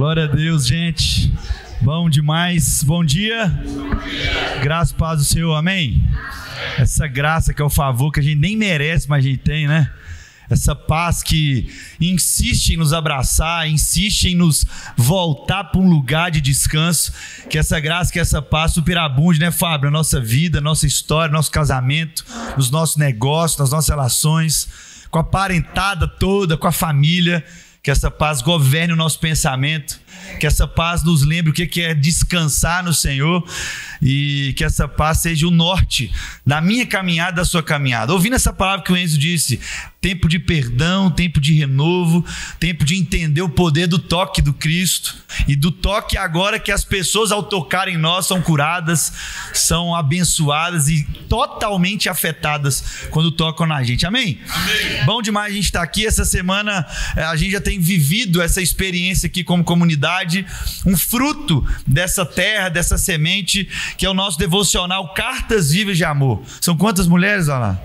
Glória a Deus, gente. Bom demais. Bom dia. Graça e paz do Senhor, amém? Essa graça que é o favor que a gente nem merece, mas a gente tem, né? Essa paz que insiste em nos abraçar, insiste em nos voltar para um lugar de descanso. Que essa graça, que essa paz superabunde, né, Fábio? Na nossa vida, nossa história, nosso casamento, nos nossos negócios, nas nossas relações, com a parentada toda, com a família. Que essa paz governe o nosso pensamento, que essa paz nos lembre o que é descansar no Senhor e que essa paz seja o norte da minha caminhada, da sua caminhada. Ouvindo essa palavra que o Enzo disse, tempo de perdão, tempo de renovo, tempo de entender o poder do toque do Cristo e do toque agora que as pessoas ao tocarem em nós são curadas, são abençoadas e totalmente afetadas quando tocam na gente, amém? Amém. Bom demais a gente estar aqui. Essa semana a gente já tem vivido essa experiência aqui como comunidade, um fruto dessa terra, dessa semente, que é o nosso devocional Cartas Vivas de Amor. São quantas mulheres, olha lá?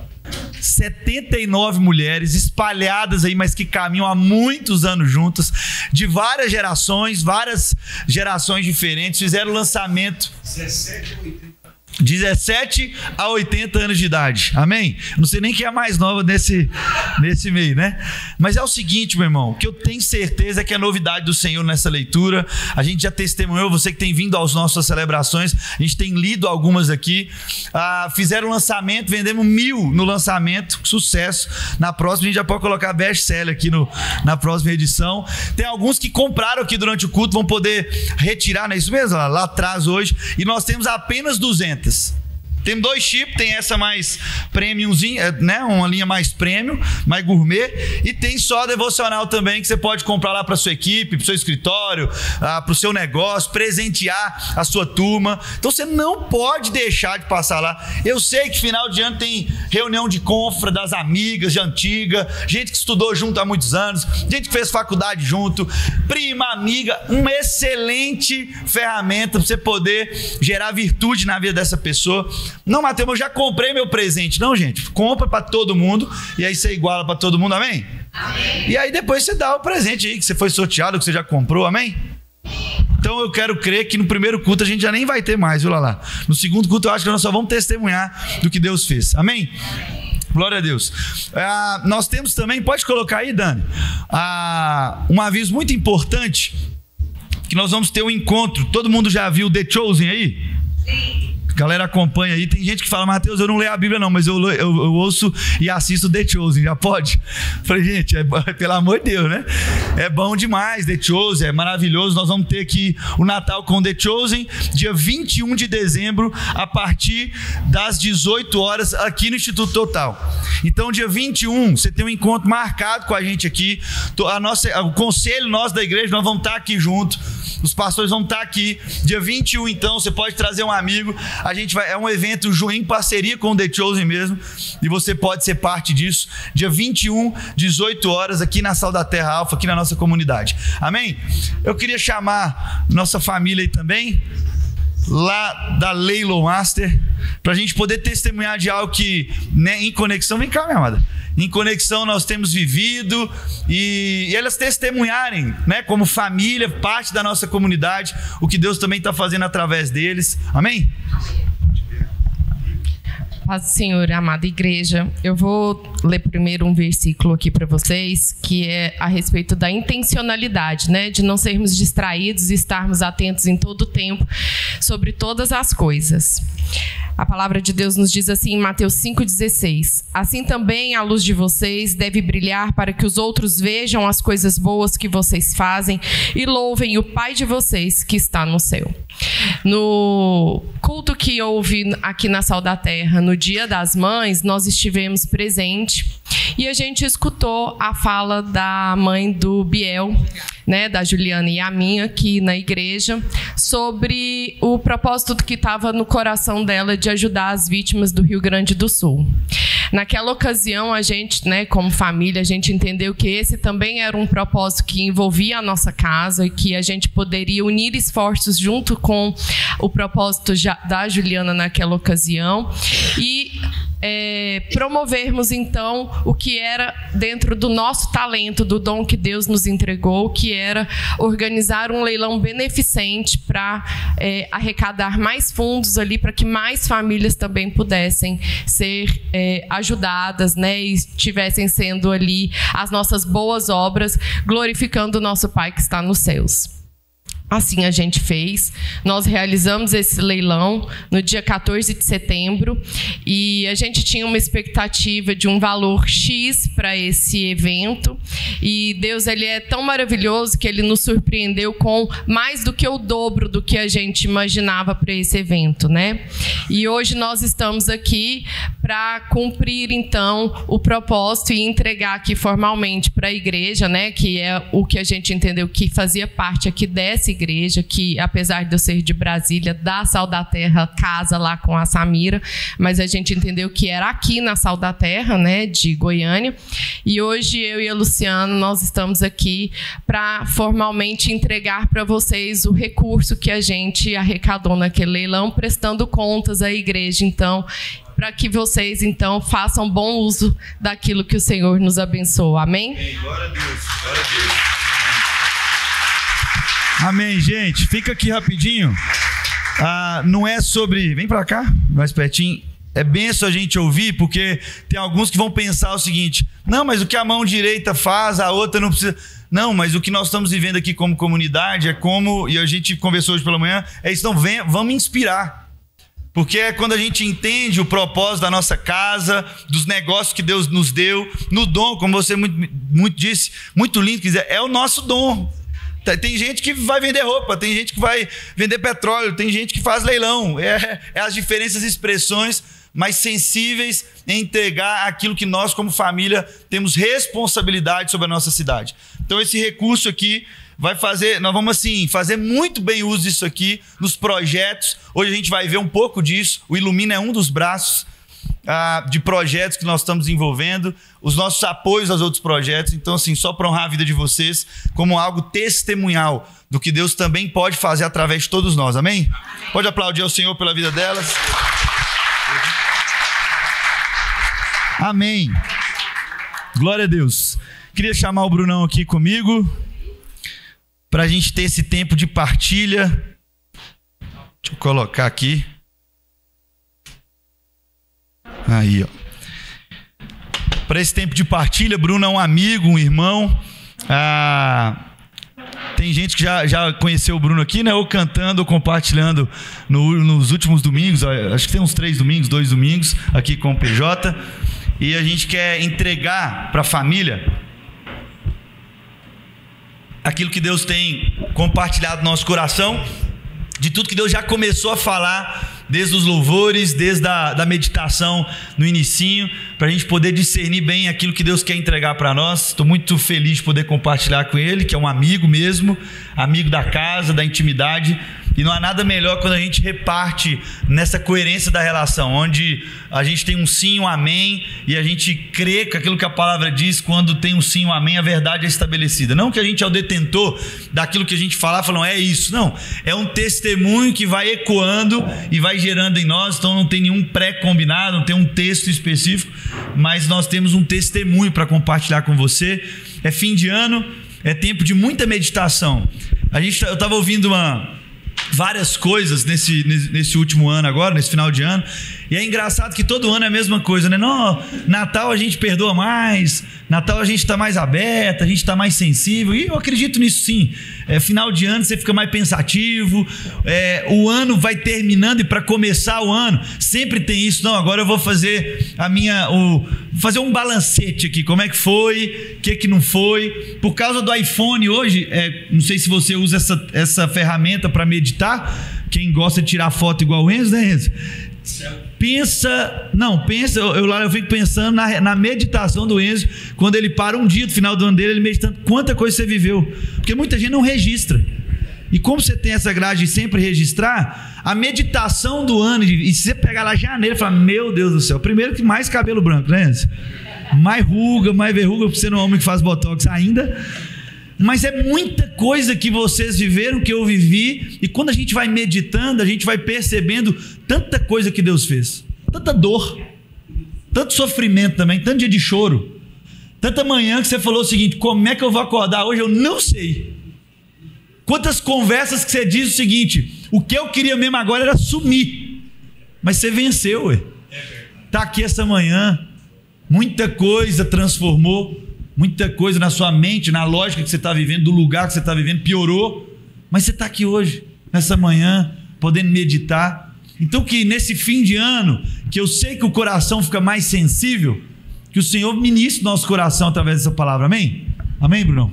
79 mulheres espalhadas aí, mas que caminham há muitos anos juntas, de várias gerações diferentes, fizeram o lançamento 17 a 80 anos de idade, amém? Não sei nem quem é a mais nova nesse meio, né? Mas é o seguinte, meu irmão, o que eu tenho certeza é que a novidade do Senhor nessa leitura, a gente já testemunhou, você que tem vindo às nossas celebrações, a gente tem lido algumas aqui, fizeram o lançamento, vendemos 1000 no lançamento, sucesso. Na próxima a gente já pode colocar best-seller aqui na próxima edição. Tem alguns que compraram aqui durante o culto, vão poder retirar, não é isso mesmo? Lá atrás hoje, e nós temos apenas 200. Tem 2 chips, tem essa mais premiumzinha, né? Uma linha mais premium, mais gourmet, e tem só devocional também, que você pode comprar lá para sua equipe, para o seu escritório, para o seu negócio, presentear a sua turma. Então você não pode deixar de passar lá. Eu sei que final de ano tem reunião de confra das amigas de antiga, gente que estudou junto há muitos anos, gente que fez faculdade junto, prima, amiga, uma excelente ferramenta para você poder gerar virtude na vida dessa pessoa. Não, Mateus, eu já comprei meu presente. Não, gente, compra para todo mundo e aí você iguala para todo mundo, amém? Amém? E aí depois você dá o presente aí que você foi sorteado, que você já comprou, amém? Então eu quero crer que no primeiro culto a gente já nem vai ter mais, viu, Lala? No segundo culto eu acho que nós só vamos testemunhar do que Deus fez, amém? Glória a Deus. Nós temos também, pode colocar aí, Dani, um aviso muito importante, que nós vamos ter um encontro. Todo mundo já viu The Chosen aí? Sim. Galera acompanha aí, tem gente que fala, Mateus, eu não leio a Bíblia não, mas eu ouço e assisto The Chosen, já pode? Falei, gente, pelo amor de Deus, né? É bom demais, The Chosen, é maravilhoso. Nós vamos ter aqui o Natal com The Chosen, dia 21 de dezembro, a partir das 18 horas, aqui no Instituto Total. Então, dia 21, você tem um encontro marcado com a gente aqui, o conselho nosso da igreja, nós vamos estar aqui junto. Os pastores vão estar aqui, dia 21, então, você pode trazer um amigo. É um evento em parceria com o The Chosen mesmo, e você pode ser parte disso, dia 21, 18 horas, aqui na Sal da Terra Alfa, aqui na nossa comunidade, amém? Eu queria chamar nossa família aí também, lá da Leilon Master, para a gente poder testemunhar de algo que, né, em conexão, vem cá, minha amada, em conexão nós temos vivido e elas testemunharem, né, como família, parte da nossa comunidade, o que Deus também está fazendo através deles, amém? Paz do Senhor, amada igreja. Eu vou ler primeiro um versículo aqui para vocês, que é a respeito da intencionalidade, né? De não sermos distraídos e estarmos atentos em todo o tempo sobre todas as coisas. A palavra de Deus nos diz assim em Mateus 5,16: assim também a luz de vocês deve brilhar para que os outros vejam as coisas boas que vocês fazem e louvem o Pai de vocês que está no céu. No culto que houve aqui na Sal da Terra, no Dia das Mães, nós estivemos presentes e a gente escutou a fala da mãe do Biel, né, da Juliana e a minha aqui na igreja, sobre o propósito que estava no coração dela de ajudar as vítimas do Rio Grande do Sul. Naquela ocasião, a gente, né, como família, a gente entendeu que esse também era um propósito que envolvia a nossa casa e que a gente poderia unir esforços junto com o propósito da Juliana naquela ocasião. E promovermos então o que era dentro do nosso talento, do dom que Deus nos entregou, que era organizar um leilão beneficente para arrecadar mais fundos ali, para que mais famílias também pudessem ser ajudadas, né, e estivessem sendo ali as nossas boas obras, glorificando o nosso Pai que está nos céus. Assim a gente fez. Nós realizamos esse leilão no dia 14 de setembro e a gente tinha uma expectativa de um valor X para esse evento, e Deus, ele é tão maravilhoso que ele nos surpreendeu com mais do que o dobro do que a gente imaginava para esse evento, né? E hoje nós estamos aqui para cumprir então o propósito e entregar aqui formalmente para a igreja, né, que é o que a gente entendeu que fazia parte aqui dessa igreja, que apesar de eu ser de Brasília, da Sal da Terra, casa lá com a Samira, mas a gente entendeu que era aqui na Sal da Terra, né, de Goiânia. E hoje eu e a Luciana, nós estamos aqui para formalmente entregar para vocês o recurso que a gente arrecadou naquele leilão, prestando contas à igreja, então, para que vocês, então, façam bom uso daquilo que o Senhor nos abençoou. Amém? Glória a Deus, glória a Deus. Amém, gente. Fica aqui rapidinho. Não é sobre... Vem para cá, mais pertinho. É benção a gente ouvir, porque tem alguns que vão pensar o seguinte: não, mas o que a mão direita faz, a outra não precisa... Não, mas o que nós estamos vivendo aqui como comunidade é como... E a gente conversou hoje pela manhã, é isso. Então, vamos inspirar. Porque é quando a gente entende o propósito da nossa casa, dos negócios que Deus nos deu, no dom, como você muito disse, muito lindo, quer dizer, é o nosso dom. Tem gente que vai vender roupa, tem gente que vai vender petróleo, tem gente que faz leilão. É as diferentes expressões mais sensíveis em entregar aquilo que nós, como família, temos responsabilidade sobre a nossa cidade. Então, esse recurso aqui vai fazer... Nós vamos, assim, fazer muito bem uso disso aqui nos projetos. Hoje a gente vai ver um pouco disso. O Ilumina é um dos braços de projetos que nós estamos envolvendo, os nossos apoios aos outros projetos. Então, assim, só para honrar a vida de vocês, como algo testemunhal do que Deus também pode fazer através de todos nós, amém? Pode aplaudir ao Senhor pela vida delas. Amém. Glória a Deus. Queria chamar o Brunão aqui comigo, para a gente ter esse tempo de partilha. Deixa eu colocar aqui. Aí, ó. Para esse tempo de partilha, Bruno é um amigo, um irmão. Tem gente que já conheceu o Bruno aqui, né? Ou cantando, ou compartilhando nos últimos domingos. Acho que tem uns 2 domingos aqui com o PJ. E a gente quer entregar para a família aquilo que Deus tem compartilhado no nosso coração, de tudo que Deus já começou a falar, desde os louvores, desde a meditação no inicinho, para a gente poder discernir bem aquilo que Deus quer entregar para nós. Estou muito feliz de poder compartilhar com ele, que é um amigo mesmo, amigo da casa, da intimidade. E não há nada melhor quando a gente reparte nessa coerência da relação, onde a gente tem um sim, um amém, e a gente crê que aquilo que a palavra diz, quando tem um sim, um amém, a verdade é estabelecida. Não que a gente é o detentor daquilo que a gente falar, falando, é isso. Não, é um testemunho que vai ecoando e vai gerando em nós. Então não tem nenhum pré-combinado, não tem um texto específico, mas nós temos um testemunho para compartilhar com você. É fim de ano, é tempo de muita meditação. Eu estava ouvindo várias coisas nesse último ano agora, nesse final de ano, e é engraçado que todo ano é a mesma coisa, né? Não, Natal a gente perdoa mais, Natal a gente está mais aberto, a gente está mais sensível, e eu acredito nisso sim. Final de ano você fica mais pensativo, o ano vai terminando, e para começar o ano sempre tem isso. Não, agora eu vou fazer fazer um balancete aqui, como é que foi, o que não foi. Por causa do iPhone hoje, não sei se você usa essa ferramenta para meditar. Quem gosta de tirar foto igual o Enzo, né, Enzo? Eu fico pensando na meditação do Enzo, quando ele para um dia do final do ano dele, ele meditando quanta coisa você viveu, porque muita gente não registra. E como você tem essa grade de sempre registrar, a meditação do ano, e se você pegar lá janeiro e falar, meu Deus do céu, primeiro que mais cabelo branco, né, Enzo? Mais ruga, mais verruga, porque você não é um homem que faz botox ainda. Mas é muita coisa que vocês viveram, que eu vivi, e quando a gente vai meditando, a gente vai percebendo tanta coisa que Deus fez, tanta dor, tanto sofrimento também, tanto dia de choro, tanta manhã que você falou o seguinte: como é que eu vou acordar hoje? Eu não sei. Quantas conversas que você diz o seguinte: o que eu queria mesmo agora era sumir, mas você venceu, ué. Está aqui essa manhã, muita coisa transformou, muita coisa na sua mente, na lógica que você está vivendo, do lugar que você está vivendo, piorou, mas você está aqui hoje, nessa manhã, podendo meditar. Então que nesse fim de ano, que eu sei que o coração fica mais sensível, que o Senhor ministre nosso coração através dessa palavra, amém? Amém, Brunão?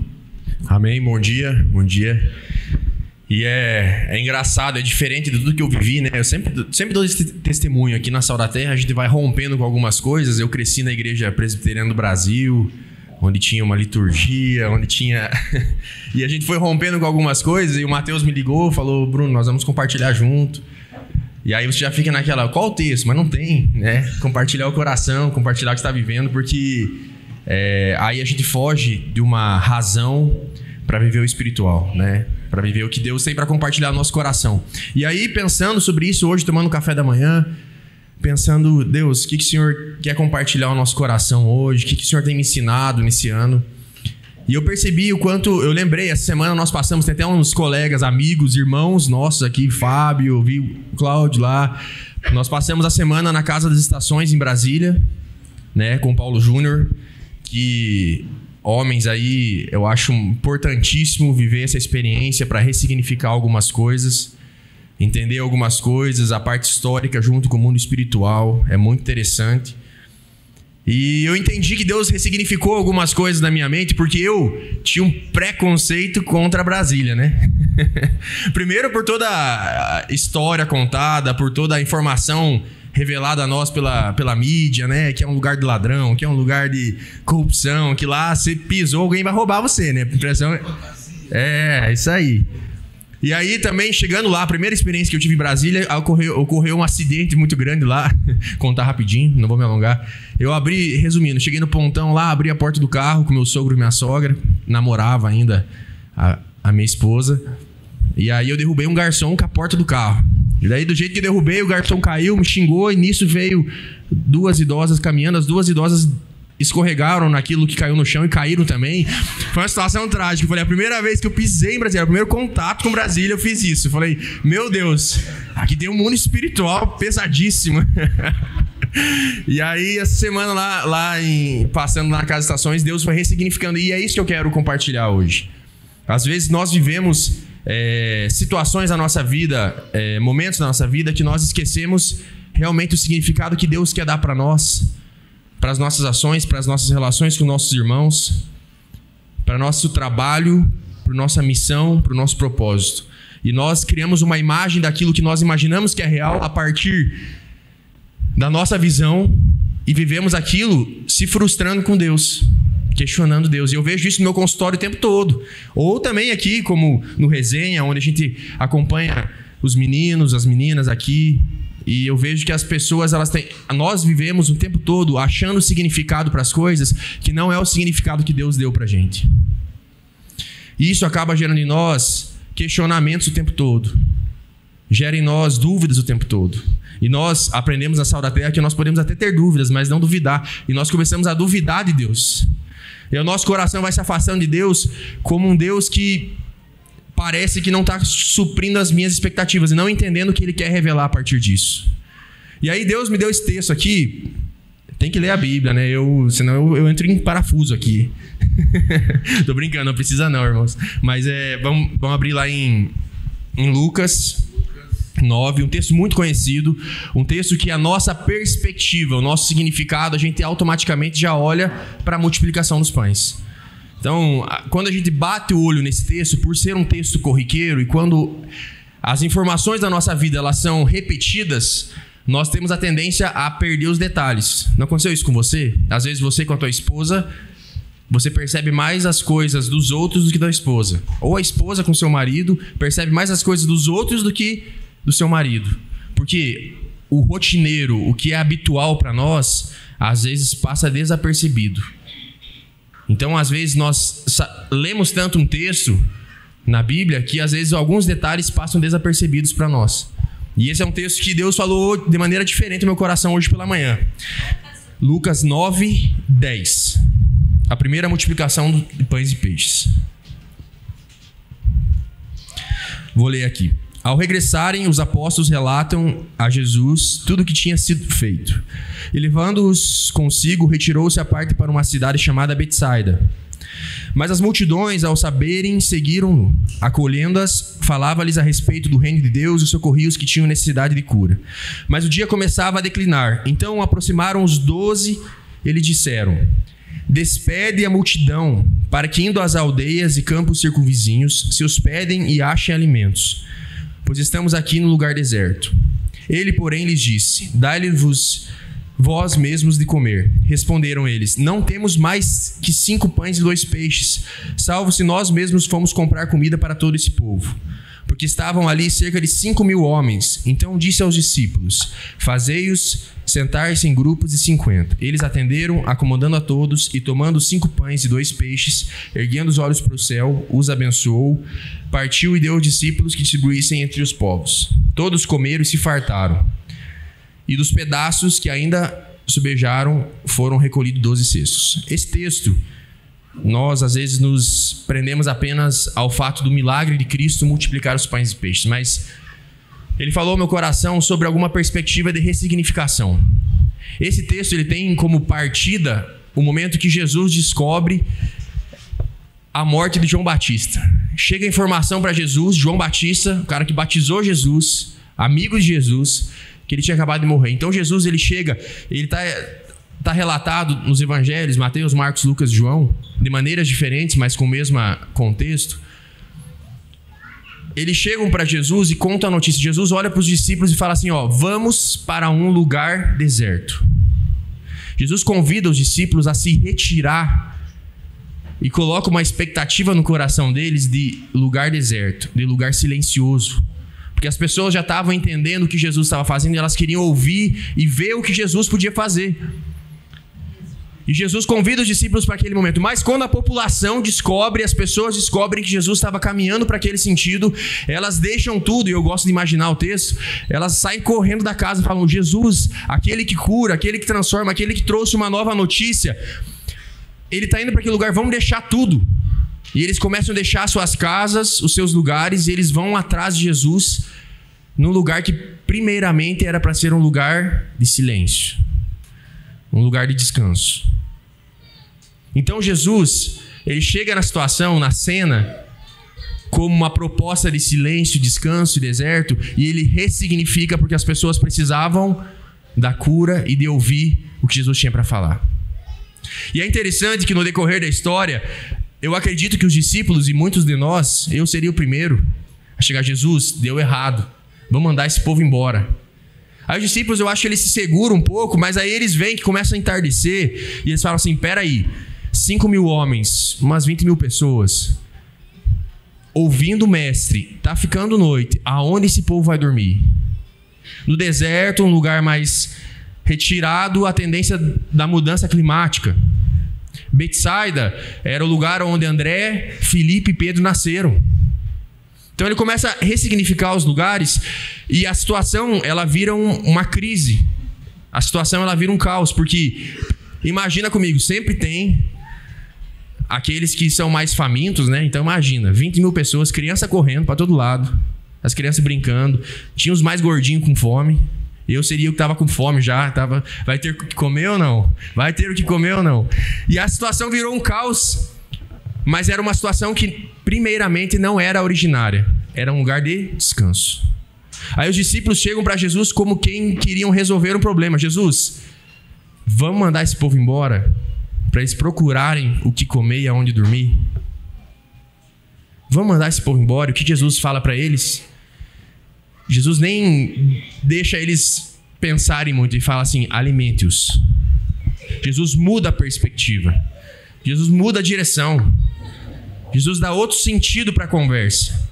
Amém, bom dia, bom dia. E é engraçado, é diferente de tudo que eu vivi, né? Eu sempre dou esse testemunho aqui na Sal da Terra. A gente vai rompendo com algumas coisas. Eu cresci na Igreja Presbiteriana do Brasil, onde tinha uma liturgia, onde tinha... E a gente foi rompendo com algumas coisas. E o Mateus me ligou, falou: Bruno, nós vamos compartilhar junto. E aí você já fica naquela: qual o texto? Mas não tem, né? Compartilhar o coração, compartilhar o que você está vivendo, porque aí a gente foge de uma razão para viver o espiritual, né? Para viver o que Deus tem para compartilhar no nosso coração. E aí, pensando sobre isso hoje, tomando café da manhã, pensando: Deus, o que o Senhor quer compartilhar no nosso coração hoje? O que o Senhor tem me ensinado nesse ano? E eu percebi o quanto... Eu lembrei, essa semana nós passamos, tem até uns colegas, amigos, irmãos nossos aqui, Fábio, vi o Cláudio lá. Nós passamos a semana na Casa das Estações, em Brasília, né, com o Paulo Júnior, que... Homens aí, eu acho importantíssimo viver essa experiência para ressignificar algumas coisas, entender algumas coisas, a parte histórica junto com o mundo espiritual, é muito interessante. E eu entendi que Deus ressignificou algumas coisas na minha mente, porque eu tinha um preconceito contra Brasília, né? Primeiro por toda a história contada, por toda a informação revelada a nós pela mídia, né? Que é um lugar de ladrão, que é um lugar de corrupção, que lá você pisou, alguém vai roubar você, né? A impressão é isso aí. E aí também, chegando lá, a primeira experiência que eu tive em Brasília, ocorreu um acidente muito grande lá. Contar rapidinho, não vou me alongar. Eu resumindo, cheguei no pontão lá, abri a porta do carro com meu sogro e minha sogra, namorava ainda a minha esposa. E aí eu derrubei um garçom com a porta do carro. E daí, do jeito que derrubei, o garçom caiu, me xingou, e nisso veio duas idosas caminhando. As duas idosas escorregaram naquilo que caiu no chão e caíram também. Foi uma situação trágica. Eu falei, a primeira vez que eu pisei em Brasília, o primeiro contato com Brasília, eu fiz isso. Eu falei, meu Deus, aqui tem um mundo espiritual pesadíssimo. E aí, essa semana passando na Casa das Estações, Deus foi ressignificando. E é isso que eu quero compartilhar hoje. Às vezes nós vivemos situações da nossa vida, momentos da nossa vida, que nós esquecemos realmente o significado que Deus quer dar para nós, para as nossas ações, para as nossas relações com nossos irmãos, para nosso trabalho, para nossa missão, para o nosso propósito. E nós criamos uma imagem daquilo que nós imaginamos que é real a partir da nossa visão e vivemos aquilo se frustrando com Deus, questionando Deus. E eu vejo isso no meu consultório o tempo todo. Ou também aqui, como no Resenha, onde a gente acompanha os meninos, as meninas aqui. E eu vejo que as pessoas, nós vivemos o tempo todo achando significado para as coisas que não é o significado que Deus deu para a gente. E isso acaba gerando em nós questionamentos o tempo todo. Gera em nós dúvidas o tempo todo. E nós aprendemos na Sal da Terra que nós podemos até ter dúvidas, mas não duvidar. E nós começamos a duvidar de Deus. E o nosso coração vai se afastando de Deus como um Deus que parece que não está suprindo as minhas expectativas e não entendendo o que Ele quer revelar a partir disso. E aí Deus me deu esse texto aqui. Tem que ler a Bíblia, né? Senão eu entro em parafuso aqui. Tô brincando, não precisa não, irmãos. Mas vamos abrir lá em Lucas 9, um texto muito conhecido, um texto que a nossa perspectiva, o nosso significado, a gente automaticamente já olha para a multiplicação dos pães. Então, quando a gente bate o olho nesse texto, por ser um texto corriqueiro e quando as informações da nossa vida elas são repetidas, nós temos a tendência a perder os detalhes. Não aconteceu isso com você? Às vezes você com a tua esposa, você percebe mais as coisas dos outros do que da esposa. Ou a esposa com seu marido percebe mais as coisas dos outros do que do seu marido. Porque o rotineiro, o que é habitual para nós, às vezes passa desapercebido. Então, às vezes, nós lemos tanto um texto na Bíblia que, às vezes, alguns detalhes passam desapercebidos para nós. E esse é um texto que Deus falou de maneira diferente no meu coração hoje pela manhã. Lucas 9, 10. A primeira multiplicação de pães e peixes. Vou ler aqui. Ao regressarem, os apóstolos relatam a Jesus tudo o que tinha sido feito. E levando-os consigo, retirou-se à parte para uma cidade chamada Betsaida. Mas as multidões, ao saberem, seguiram-no. Acolhendo-as, falava-lhes a respeito do reino de Deus e socorria os que tinham necessidade de cura. Mas o dia começava a declinar. Então aproximaram os 12 e lhe disseram: despede a multidão, para que indo às aldeias e campos circunvizinhos, se hospedem e achem alimentos, pois estamos aqui no lugar deserto. Ele, porém, lhes disse: dai-lhe-vos vós mesmos de comer. Responderam eles: não temos mais que 5 pães e 2 peixes, salvo se nós mesmos fomos comprar comida para todo esse povo. Porque estavam ali cerca de 5.000 homens. Então disse aos discípulos: fazei-os sentar-se em grupos de 50. Eles atenderam, acomodando a todos, e tomando 5 pães e 2 peixes, erguendo os olhos para o céu, os abençoou, partiu e deu aos discípulos que distribuíssem entre os povos. Todos comeram e se fartaram. E dos pedaços que ainda sobejaram foram recolhidos 12 cestos. Esse texto, nós às vezes nos prendemos apenas ao fato do milagre de Cristo multiplicar os pães e peixes, mas ele falou ao meu coração sobre alguma perspectiva de ressignificação. Esse texto ele tem como partida o momento que Jesus descobre a morte de João Batista. Chega a informação para Jesus, João Batista, o cara que batizou Jesus, amigo de Jesus, que ele tinha acabado de morrer. Então Jesus ele chega, ele está relatado nos evangelhos, Mateus, Marcos, Lucas e João, de maneiras diferentes, mas com o mesmo contexto. Eles chegam para Jesus e contam a notícia. Jesus olha para os discípulos e fala assim: vamos para um lugar deserto. Jesus convida os discípulos a se retirar e coloca uma expectativa no coração deles de lugar deserto, de lugar silencioso. Porque as pessoas já estavam entendendo o que Jesus estava fazendo e elas queriam ouvir e ver o que Jesus podia fazer. E Jesus convida os discípulos para aquele momento. Mas quando a população descobre, as pessoas descobrem que Jesus estava caminhando para aquele sentido, elas deixam tudo, e eu gosto de imaginar o texto, elas saem correndo da casa e falam: Jesus, aquele que cura, aquele que transforma, aquele que trouxe uma nova notícia, ele está indo para aquele lugar, vamos deixar tudo. E eles começam a deixar suas casas, os seus lugares, e eles vão atrás de Jesus, num lugar que primeiramente era para ser um lugar de silêncio, um lugar de descanso. Então Jesus, ele chega na situação, na cena, como uma proposta de silêncio, descanso e deserto, e ele ressignifica porque as pessoas precisavam da cura e de ouvir o que Jesus tinha para falar. E é interessante que no decorrer da história, eu acredito que os discípulos e muitos de nós, eu seria o primeiro a chegar: Jesus, deu errado, vamos mandar esse povo embora. Aí os discípulos, eu acho que eles se seguram um pouco, mas aí eles veem que começa a entardecer e eles falam assim: peraí, 5.000 homens, umas 20.000 pessoas, ouvindo o mestre, tá ficando noite, aonde esse povo vai dormir? No deserto, um lugar mais retirado, a tendência da mudança climática. Betsaida era o lugar onde André, Filipe e Pedro nasceram. Então ele começa a ressignificar os lugares e a situação ela vira uma crise. A situação ela vira um caos, porque imagina comigo, sempre tem aqueles que são mais famintos, né? Então imagina, 20.000 pessoas, criança correndo para todo lado, as crianças brincando, tinha os mais gordinhos com fome. Eu seria o que estava com fome já, vai ter o que comer ou não? Vai ter o que comer ou não? E a situação virou um caos, mas era uma situação que primeiramente não era originária, era um lugar de descanso. Aí os discípulos chegam para Jesus como quem queriam resolver um problema: Jesus, vamos mandar esse povo embora para eles procurarem o que comer e aonde dormir? Vamos mandar esse povo embora? O que Jesus fala para eles? Jesus nem deixa eles pensarem muito e fala assim: alimente-os. Jesus muda a perspectiva. Jesus muda a direção. Jesus dá outro sentido para a conversa.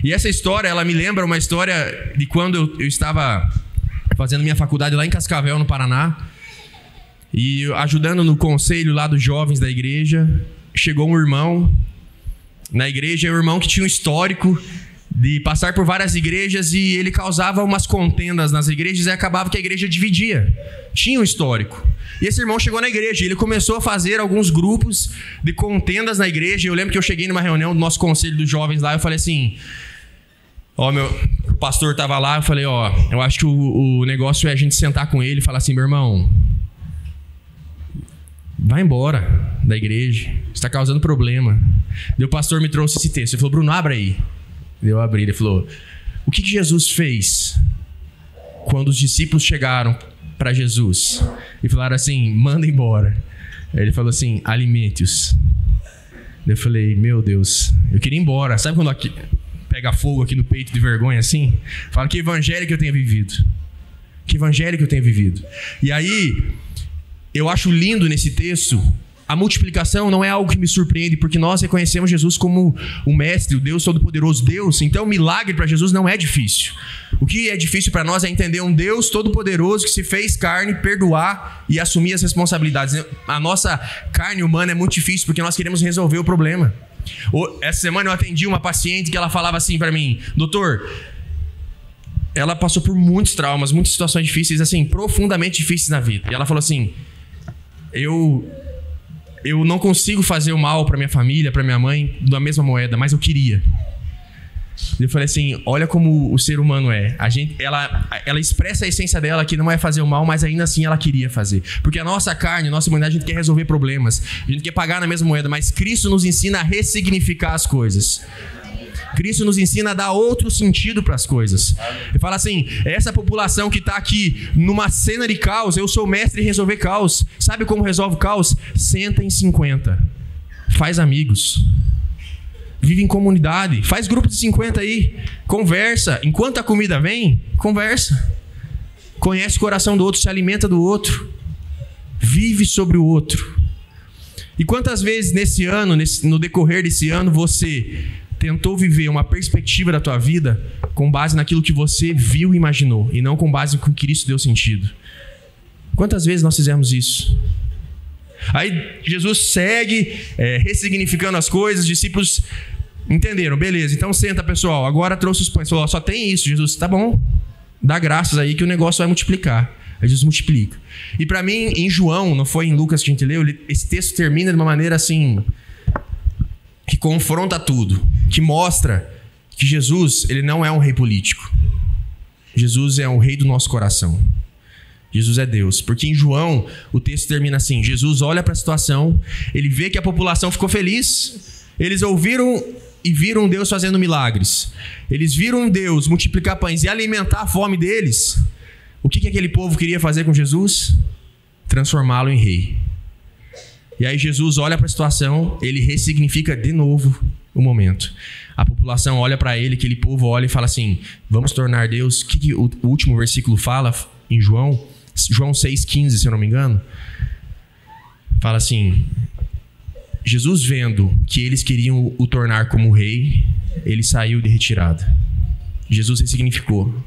E essa história, ela me lembra uma história de quando eu estava fazendo minha faculdade lá em Cascavel, no Paraná, e ajudando no conselho lá dos jovens da igreja. Chegou um irmão na igreja, um irmão que tinha um histórico de passar por várias igrejas, e ele causava umas contendas nas igrejas e acabava que a igreja dividia. Tinha um histórico. E esse irmão chegou na igreja e ele começou a fazer alguns grupos de contendas na igreja. Eu lembro que eu cheguei numa reunião do nosso conselho dos jovens lá, eu falei assim, o pastor estava lá, eu falei, eu acho que o negócio é a gente sentar com ele e falar assim, meu irmão, vai embora da igreja, você está causando problema. Daí o pastor me trouxe esse texto, ele falou, Bruno, abra aí. Eu abri, ele falou, o que Jesus fez quando os discípulos chegaram para Jesus e falaram assim, manda embora? Aí ele falou assim, alimente-os. Eu falei, meu Deus, eu queria ir embora. Sabe quando aqui pega fogo aqui no peito de vergonha assim? Fala, que evangelho que eu tenho vivido. Que evangelho que eu tenho vivido. E aí, eu acho lindo nesse texto, a multiplicação não é algo que me surpreende, porque nós reconhecemos Jesus como o Mestre, o Deus Todo-Poderoso, Deus. Então, o milagre para Jesus não é difícil. O que é difícil para nós é entender um Deus Todo-Poderoso que se fez carne, perdoar e assumir as responsabilidades. A nossa carne humana é muito difícil, porque nós queremos resolver o problema. Essa semana eu atendi uma paciente que ela falava assim para mim, doutor, ela passou por muitos traumas, muitas situações difíceis, assim, profundamente difíceis na vida. E ela falou assim, eu não consigo fazer o mal para minha família, para minha mãe, da mesma moeda, mas eu queria. Eu falei assim, olha como o ser humano é. Ela expressa a essência dela, que não é fazer o mal, mas ainda assim ela queria fazer. Porque a nossa carne, a nossa humanidade, a gente quer resolver problemas. A gente quer pagar na mesma moeda, mas Cristo nos ensina a ressignificar as coisas. Cristo nos ensina a dar outro sentido para as coisas. Ele fala assim, essa população que está aqui numa cena de caos, eu sou mestre em resolver caos. Sabe como resolve o caos? Senta em 50. Faz amigos. Vive em comunidade. Faz grupo de 50 aí. Conversa. Enquanto a comida vem, conversa. Conhece o coração do outro, se alimenta do outro. Vive sobre o outro. E quantas vezes nesse ano, no decorrer desse ano, você tentou viver uma perspectiva da tua vida com base naquilo que você viu e imaginou, e não com base no que Cristo deu sentido? Quantas vezes nós fizemos isso? Aí Jesus segue ressignificando as coisas, os discípulos entenderam, beleza, então senta pessoal, agora trouxe os pães, falou, só tem isso. Jesus, tá bom, dá graças aí que o negócio vai multiplicar. Aí Jesus multiplica. E para mim, em João, não foi em Lucas que a gente leu, esse texto termina de uma maneira assim, que confronta tudo, que mostra que Jesus, ele não é um rei político. Jesus é um rei do nosso coração. Jesus é Deus. Porque em João, o texto termina assim, Jesus olha para a situação, ele vê que a população ficou feliz, eles ouviram e viram Deus fazendo milagres. Eles viram Deus multiplicar pães e alimentar a fome deles. O que aquele povo queria fazer com Jesus? Transformá-lo em rei. E aí Jesus olha para a situação, ele ressignifica de novo o momento. A população olha para ele, aquele povo olha e fala assim, vamos tornar Deus... O que o último versículo fala em João 6,15, se eu não me engano? Fala assim, Jesus vendo que eles queriam o tornar como rei, ele saiu de retirada. Jesus ressignificou.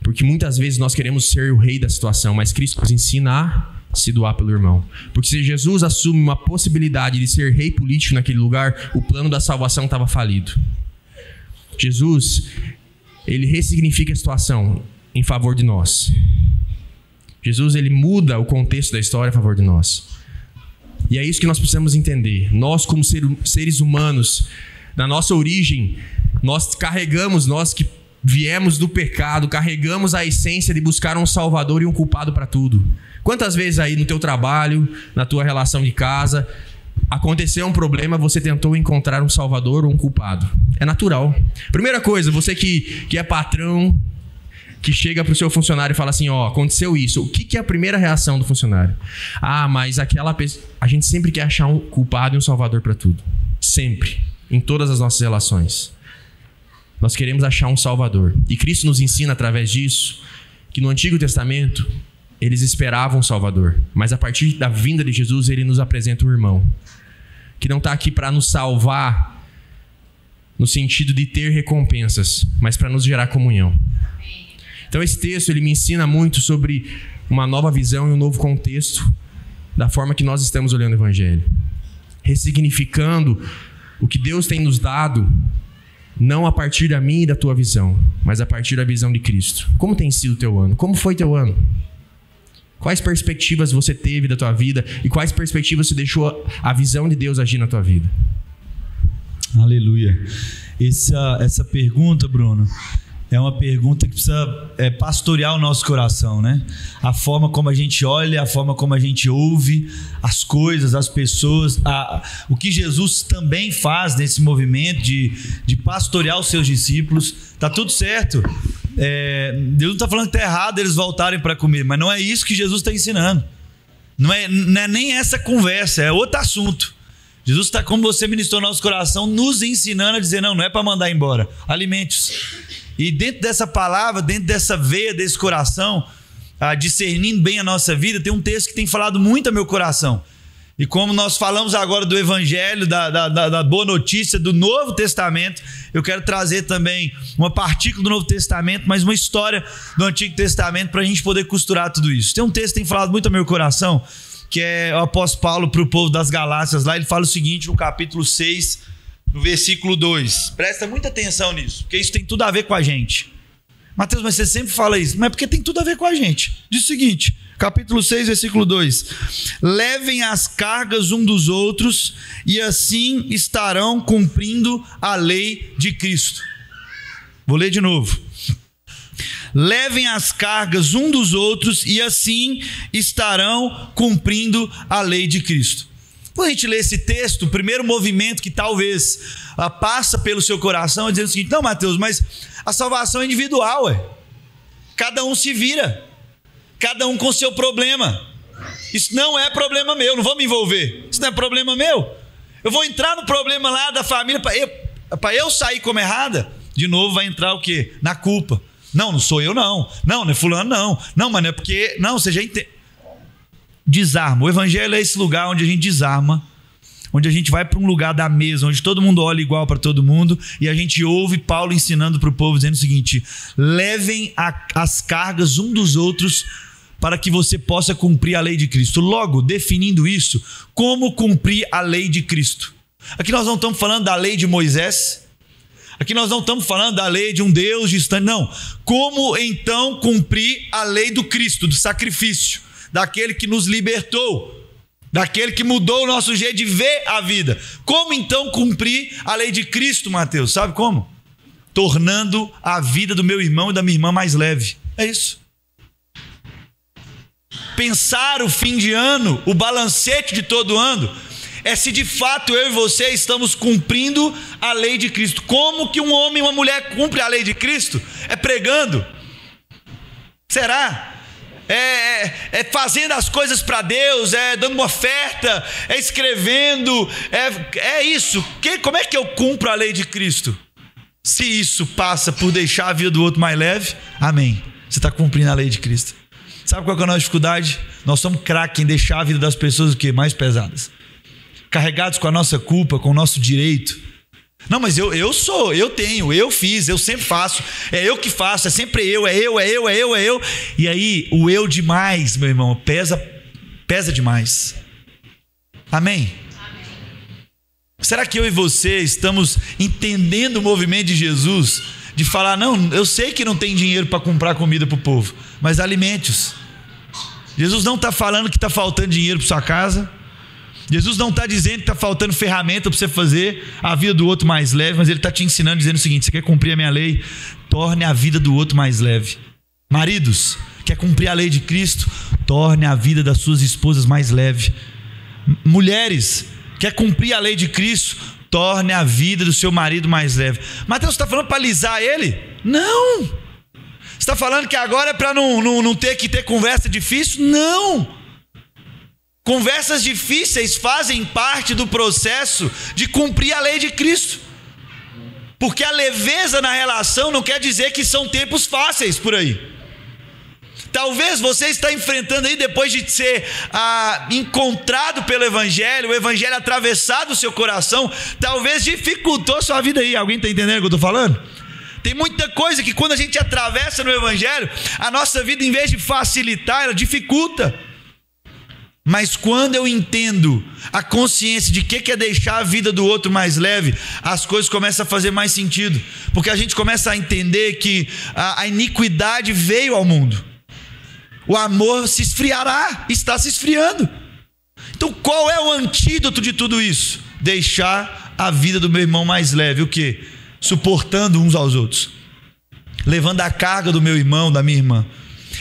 Porque muitas vezes nós queremos ser o rei da situação, mas Cristo nos ensina a se doar pelo irmão. Porque se Jesus assume uma possibilidade de ser rei político naquele lugar, o plano da salvação estava falido. Jesus, ele ressignifica a situação em favor de nós. Jesus, ele muda o contexto da história a favor de nós. E é isso que nós precisamos entender. Nós, como seres humanos, na nossa origem, nós que viemos do pecado, carregamos a essência de buscar um salvador e um culpado para tudo. Quantas vezes aí no teu trabalho, na tua relação de casa, aconteceu um problema, você tentou encontrar um salvador ou um culpado? É natural. Primeira coisa, você que é patrão, que chega para o seu funcionário e fala assim, aconteceu isso. O que é a primeira reação do funcionário? Mas aquela pessoa... A gente sempre quer achar um culpado e um salvador para tudo. Sempre. Em todas as nossas relações. Nós queremos achar um salvador. E Cristo nos ensina através disso que no Antigo Testamento eles esperavam um salvador. Mas a partir da vinda de Jesus, ele nos apresenta um irmão que não está aqui para nos salvar no sentido de ter recompensas, mas para nos gerar comunhão. Então esse texto ele me ensina muito sobre uma nova visão e um novo contexto da forma que nós estamos olhando o Evangelho. Ressignificando o que Deus tem nos dado não a partir da minha e da tua visão, mas a partir da visão de Cristo. Como tem sido o teu ano? Como foi teu ano? Quais perspectivas você teve da tua vida e quais perspectivas você deixou a visão de Deus agir na tua vida? Aleluia. Essa pergunta, Bruno, é uma pergunta que precisa pastorear o nosso coração, né? A forma como a gente olha, a forma como a gente ouve as coisas, as pessoas, o que Jesus também faz nesse movimento de pastorear os seus discípulos. Tá tudo certo. Deus não está falando que está errado eles voltarem para comer, mas não é isso que Jesus está ensinando. Não é nem essa conversa, é outro assunto. Jesus está, como você ministrou no nosso coração, nos ensinando a dizer, não é para mandar embora, alimente-os. E dentro dessa palavra, dentro dessa veia, desse coração, discernindo bem a nossa vida, tem um texto que tem falado muito ao meu coração. E como nós falamos agora do Evangelho, da boa notícia do Novo Testamento, eu quero trazer também uma partícula do Novo Testamento, mas uma história do Antigo Testamento para a gente poder costurar tudo isso. Tem um texto que tem falado muito ao meu coração, que é o apóstolo Paulo para o povo das Galácias. Lá ele fala o seguinte, no capítulo 6, no versículo 2. Presta muita atenção nisso, porque isso tem tudo a ver com a gente. Mateus, mas você sempre fala isso. Mas é porque tem tudo a ver com a gente. Diz o seguinte, capítulo 6, versículo 2. Levem as cargas um dos outros e assim estarão cumprindo a lei de Cristo. Vou ler de novo. Levem as cargas um dos outros e assim estarão cumprindo a lei de Cristo. Quando a gente lê esse texto, o primeiro movimento que talvez passa pelo seu coração é dizer o seguinte, não, Mateus, mas a salvação é individual, cada um se vira, cada um com seu problema. Isso não é problema meu, não vou me envolver, isso não é problema meu. Eu vou entrar no problema lá da família para eu sair como errada. De novo vai entrar o quê? Na culpa. Não sou eu não é fulano não, mas não é porque, não, você já entende. Desarma, o evangelho é esse lugar onde a gente desarma, onde a gente vai para um lugar da mesa, onde todo mundo olha igual para todo mundo, e a gente ouve Paulo ensinando para o povo, dizendo o seguinte, levem as cargas um dos outros para que você possa cumprir a lei de Cristo. Logo, definindo isso, como cumprir a lei de Cristo? Aqui nós não estamos falando da lei de Moisés, aqui nós não estamos falando da lei de um Deus distante, não. Como então cumprir a lei do Cristo, do sacrifício, daquele que nos libertou, daquele que mudou o nosso jeito de ver a vida? Como então cumprir a lei de Cristo, Mateus? Sabe como? Tornando a vida do meu irmão e da minha irmã mais leve. É isso. Pensar o fim de ano, o balancete de todo ano, é se de fato eu e você estamos cumprindo a lei de Cristo. Como que um homem e uma mulher cumpre a lei de Cristo? É pregando. Será? É fazendo as coisas para Deus, é dando uma oferta, é escrevendo, é isso. Como é que eu cumpro a lei de Cristo? Se isso passa por deixar a vida do outro mais leve, amém. Você está cumprindo a lei de Cristo. Sabe qual é a nossa dificuldade? Nós somos craques em deixar a vida das pessoas o quê? Mais pesadas. Carregados com a nossa culpa, com o nosso direito. Não, mas eu tenho, eu fiz, eu sempre faço, é eu que faço, é sempre eu. E aí o eu demais, meu irmão, pesa demais. Amém? Será que eu e você estamos entendendo o movimento de Jesus? De falar, não, eu sei que não tem dinheiro para comprar comida para o povo, mas alimente-os. Jesus não está falando que está faltando dinheiro para sua casa. Jesus não está dizendo que está faltando ferramenta para você fazer a vida do outro mais leve, mas Ele está te ensinando, dizendo o seguinte, você quer cumprir a minha lei? Torne a vida do outro mais leve. Maridos, quer cumprir a lei de Cristo? Torne a vida das suas esposas mais leve. Mulheres, quer cumprir a lei de Cristo? Torne a vida do seu marido mais leve. Mateus, você está falando para alisar ele? Não. Você está falando que agora é para não ter que ter conversa difícil? Não. Conversas difíceis fazem parte do processo de cumprir a lei de Cristo. Porque a leveza na relação não quer dizer que são tempos fáceis por aí. Talvez você está enfrentando aí, depois de ser encontrado pelo Evangelho, o Evangelho atravessado o seu coração, talvez dificultou a sua vida aí. Alguém está entendendo o que eu estou falando? Tem muita coisa que quando a gente atravessa no Evangelho, a nossa vida, em vez de facilitar, ela dificulta. Mas quando eu entendo a consciência de que é deixar a vida do outro mais leve, as coisas começam a fazer mais sentido. Porque a gente começa a entender que a iniquidade veio ao mundo. O amor se esfriará, está se esfriando. Então qual é o antídoto de tudo isso? Deixar a vida do meu irmão mais leve. O quê? Suportando uns aos outros. Levando a carga do meu irmão, da minha irmã.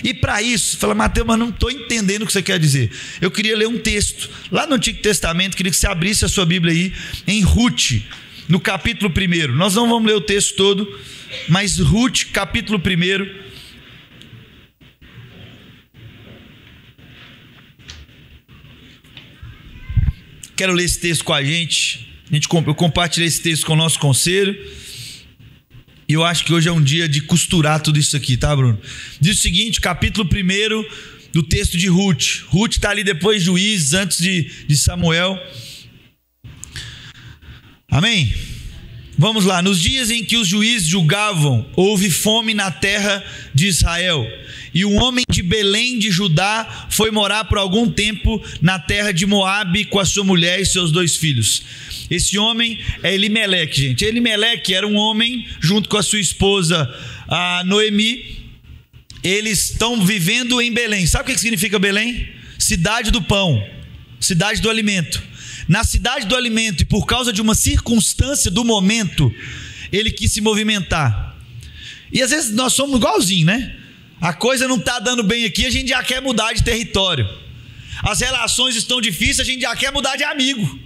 E para isso, fala, Mateus, mas não estou entendendo o que você quer dizer. Eu queria ler um texto, lá no Antigo Testamento, queria que você abrisse a sua Bíblia aí, em Ruth, no capítulo 1. Nós não vamos ler o texto todo, mas Ruth, capítulo 1. Quero ler esse texto com a gente. Eu compartilhei esse texto com o nosso conselho. E eu acho que hoje é um dia de costurar tudo isso aqui, tá, Bruno? Diz o seguinte, capítulo 1 do texto de Ruth. Ruth está ali depois de Juízes, antes de Samuel. Amém? Vamos lá. Nos dias em que os juízes julgavam, houve fome na terra de Israel. E um homem de Belém de Judá foi morar por algum tempo na terra de Moabe com a sua mulher e seus 2 filhos. Esse homem é Elimeleque, gente. Elimeleque era um homem, junto com a sua esposa a Noemi. Eles estão vivendo em Belém. Sabe o que significa Belém? Cidade do pão, cidade do alimento. Na cidade do alimento, e por causa de uma circunstância do momento, ele quis se movimentar. E às vezes nós somos igualzinho, né? A coisa não está dando bem aqui, a gente já quer mudar de território. As relações estão difíceis, a gente já quer mudar de amigo,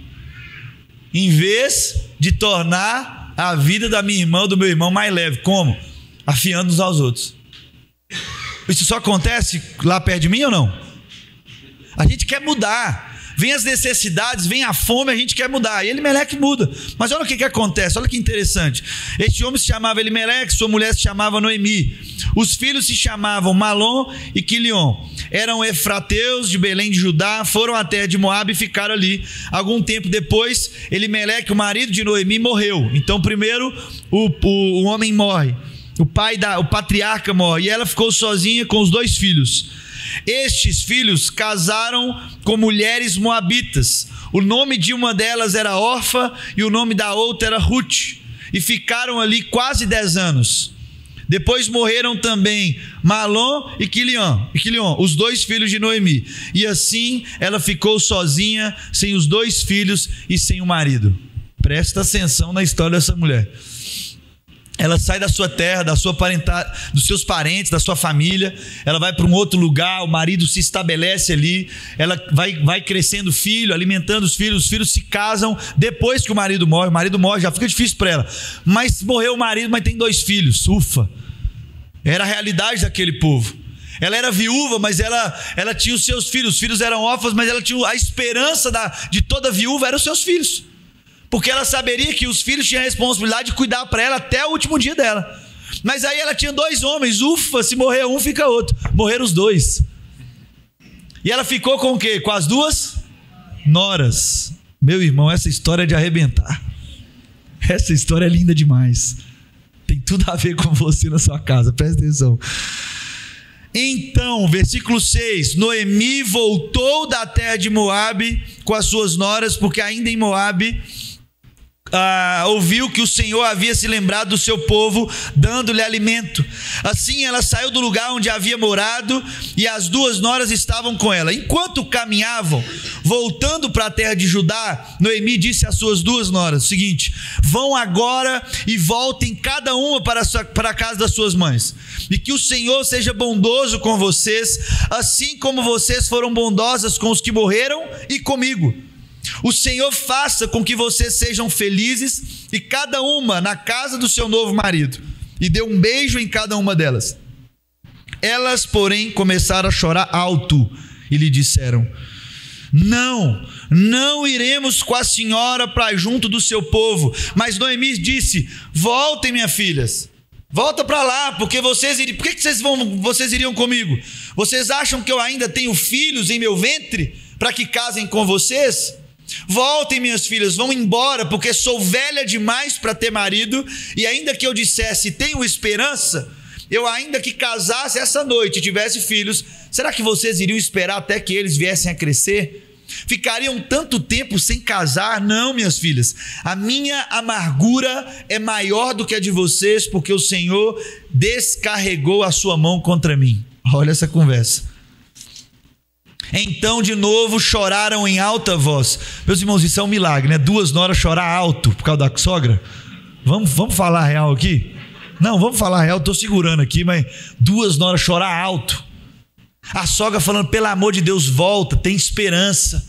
em vez de tornar a vida da minha irmã ou do meu irmão mais leve. Como? Afiando uns aos outros. Isso só acontece lá perto de mim ou não? A gente quer mudar. Vem as necessidades, vem a fome, a gente quer mudar. E Elimeleque muda. Mas olha o que acontece, olha que interessante. Este homem se chamava Elimeleque, sua mulher se chamava Noemi. Os filhos se chamavam Malom e Quilion. Eram efrateus de Belém de Judá, foram à terra de Moabe e ficaram ali. Algum tempo depois, Elimeleque, o marido de Noemi, morreu. Então primeiro o homem morre, o patriarca morre, e ela ficou sozinha com os 2 filhos. Estes filhos casaram com mulheres moabitas. O nome de uma delas era Orfa e o nome da outra era Ruth. E ficaram ali quase 10 anos. Depois morreram também Malom e Quilion, os 2 filhos de Noemi. E assim ela ficou sozinha, sem os 2 filhos e sem o marido. Presta atenção na história dessa mulher. Ela sai da sua terra, dos seus parentes, da sua família. Ela vai para um outro lugar, o marido se estabelece ali. Ela vai crescendo filho, alimentando os filhos se casam. Depois que o marido morre, já fica difícil para ela. Mas morreu o marido, mas tem 2 filhos, ufa. Era a realidade daquele povo. Ela era viúva, mas ela tinha os seus filhos. Os filhos eram órfãos, mas ela tinha a esperança de toda viúva, eram os seus filhos. Porque ela saberia que os filhos tinham a responsabilidade de cuidar para ela até o último dia dela. Mas aí ela tinha 2 homens, ufa, se morrer um, fica outro. Morreram os 2. E ela ficou com o quê? Com as 2 noras. Meu irmão, essa história é de arrebentar. Essa história é linda demais. Tem tudo a ver com você na sua casa, presta atenção. Então, versículo 6, Noemi voltou da terra de Moabe com as suas noras, porque ainda em Moabe ouviu que o Senhor havia se lembrado do seu povo, dando-lhe alimento. Assim ela saiu do lugar onde havia morado, e as 2 noras estavam com ela. Enquanto caminhavam, voltando para a terra de Judá, Noemi disse às suas 2 noras o seguinte: vão agora e voltem cada uma para a casa das suas mães, e que o Senhor seja bondoso com vocês, assim como vocês foram bondosas com os que morreram e comigo. O Senhor faça com que vocês sejam felizes, e cada uma na casa do seu novo marido. E deu um beijo em cada uma delas. Elas, porém, começaram a chorar alto e lhe disseram: não iremos com a senhora para junto do seu povo. Mas Noemi disse: voltem, minhas filhas, volta para lá, porque por que vocês iriam comigo? Vocês acham que eu ainda tenho filhos em meu ventre para que casem com vocês? Voltem, minhas filhas, vão embora, porque sou velha demais para ter marido, e ainda que eu dissesse tenho esperança, eu ainda que casasse essa noite e tivesse filhos, será que vocês iriam esperar até que eles viessem a crescer? Ficariam tanto tempo sem casar? Não, minhas filhas, a minha amargura é maior do que a de vocês, porque o Senhor descarregou a sua mão contra mim. Olha essa conversa. Então de novo choraram em alta voz. Meus irmãos, isso é um milagre, né? 2 noras chorar alto por causa da sogra. Vamos falar real aqui? Não, vamos falar real, estou segurando aqui, mas 2 noras chorar alto. A sogra falando, pelo amor de Deus, volta, tem esperança.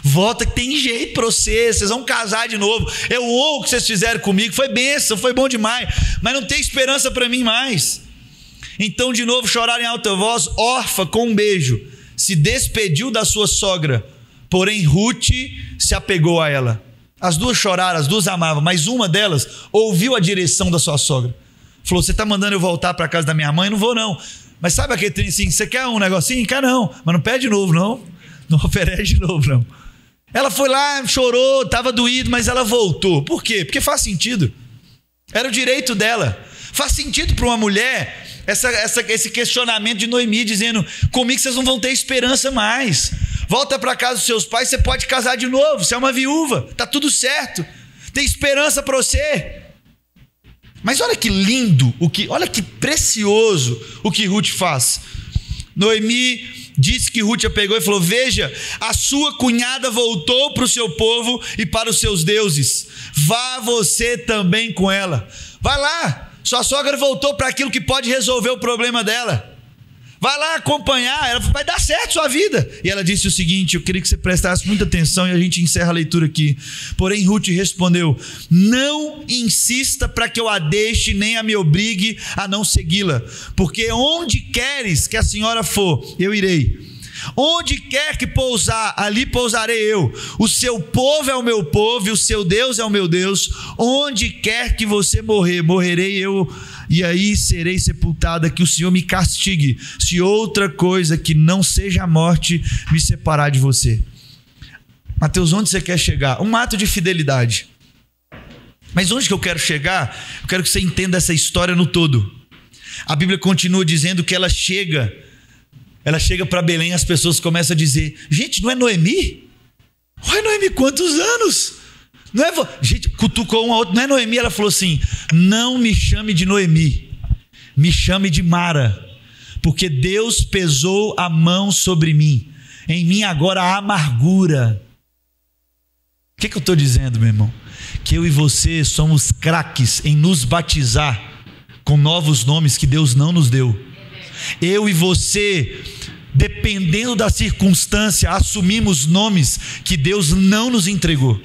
Volta que tem jeito para vocês vão casar de novo. Eu honro o que vocês fizeram comigo, foi bênção, foi bom demais, mas não tem esperança para mim mais. Então de novo choraram em alta voz. Orfa, com um beijo, se despediu da sua sogra, porém Ruth se apegou a ela. As duas choraram, as duas amavam, mas uma delas ouviu a direção da sua sogra. Falou, você está mandando eu voltar para a casa da minha mãe? Não vou não. Mas sabe aquele trem assim, você quer um negocinho? Quer não, mas não pede de novo não. Não oferece de novo não. Ela foi lá, chorou, estava doído, mas ela voltou. Por quê? Porque faz sentido. Era o direito dela. Faz sentido para uma mulher esse questionamento de Noemi, dizendo, comigo vocês não vão ter esperança mais. Volta para casa dos seus pais, você pode casar de novo, você é uma viúva, está tudo certo. Tem esperança para você. Mas olha que lindo, olha que precioso o que Ruth faz. Noemi disse que Ruth a pegou e falou, veja, a sua cunhada voltou para o seu povo e para os seus deuses. Vá você também com ela. Vai lá, sua sogra voltou para aquilo que pode resolver o problema dela. Vai lá acompanhar, ela vai dar certo a sua vida. E ela disse o seguinte, eu queria que você prestasse muita atenção e a gente encerra a leitura aqui. Porém Ruth respondeu, não insista para que eu a deixe, nem a me obrigue a não segui-la, porque onde queres que a senhora for, eu irei. Onde quer que pousar, ali pousarei eu. O seu povo é o meu povo e o seu Deus é o meu Deus. Onde quer que você morrer, morrerei eu, e aí serei sepultada. Que o Senhor me castigue, se outra coisa que não seja a morte me separar de você. Mateus, onde você quer chegar? Um ato de fidelidade. Mas onde que eu quero chegar? Eu quero que você entenda essa história no todo. A Bíblia continua dizendo que ela chega para Belém, as pessoas começam a dizer, gente, não é Noemi? Ué, Noemi, quantos anos? Não é gente, cutucou uma outra, não é Noemi? Ela falou assim, não me chame de Noemi, me chame de Mara, porque Deus pesou a mão sobre mim, em mim agora há amargura. O que eu estou dizendo, meu irmão? Que eu e você somos craques em nos batizar com novos nomes que Deus não nos deu. Eu e você, dependendo da circunstância, assumimos nomes que Deus não nos entregou.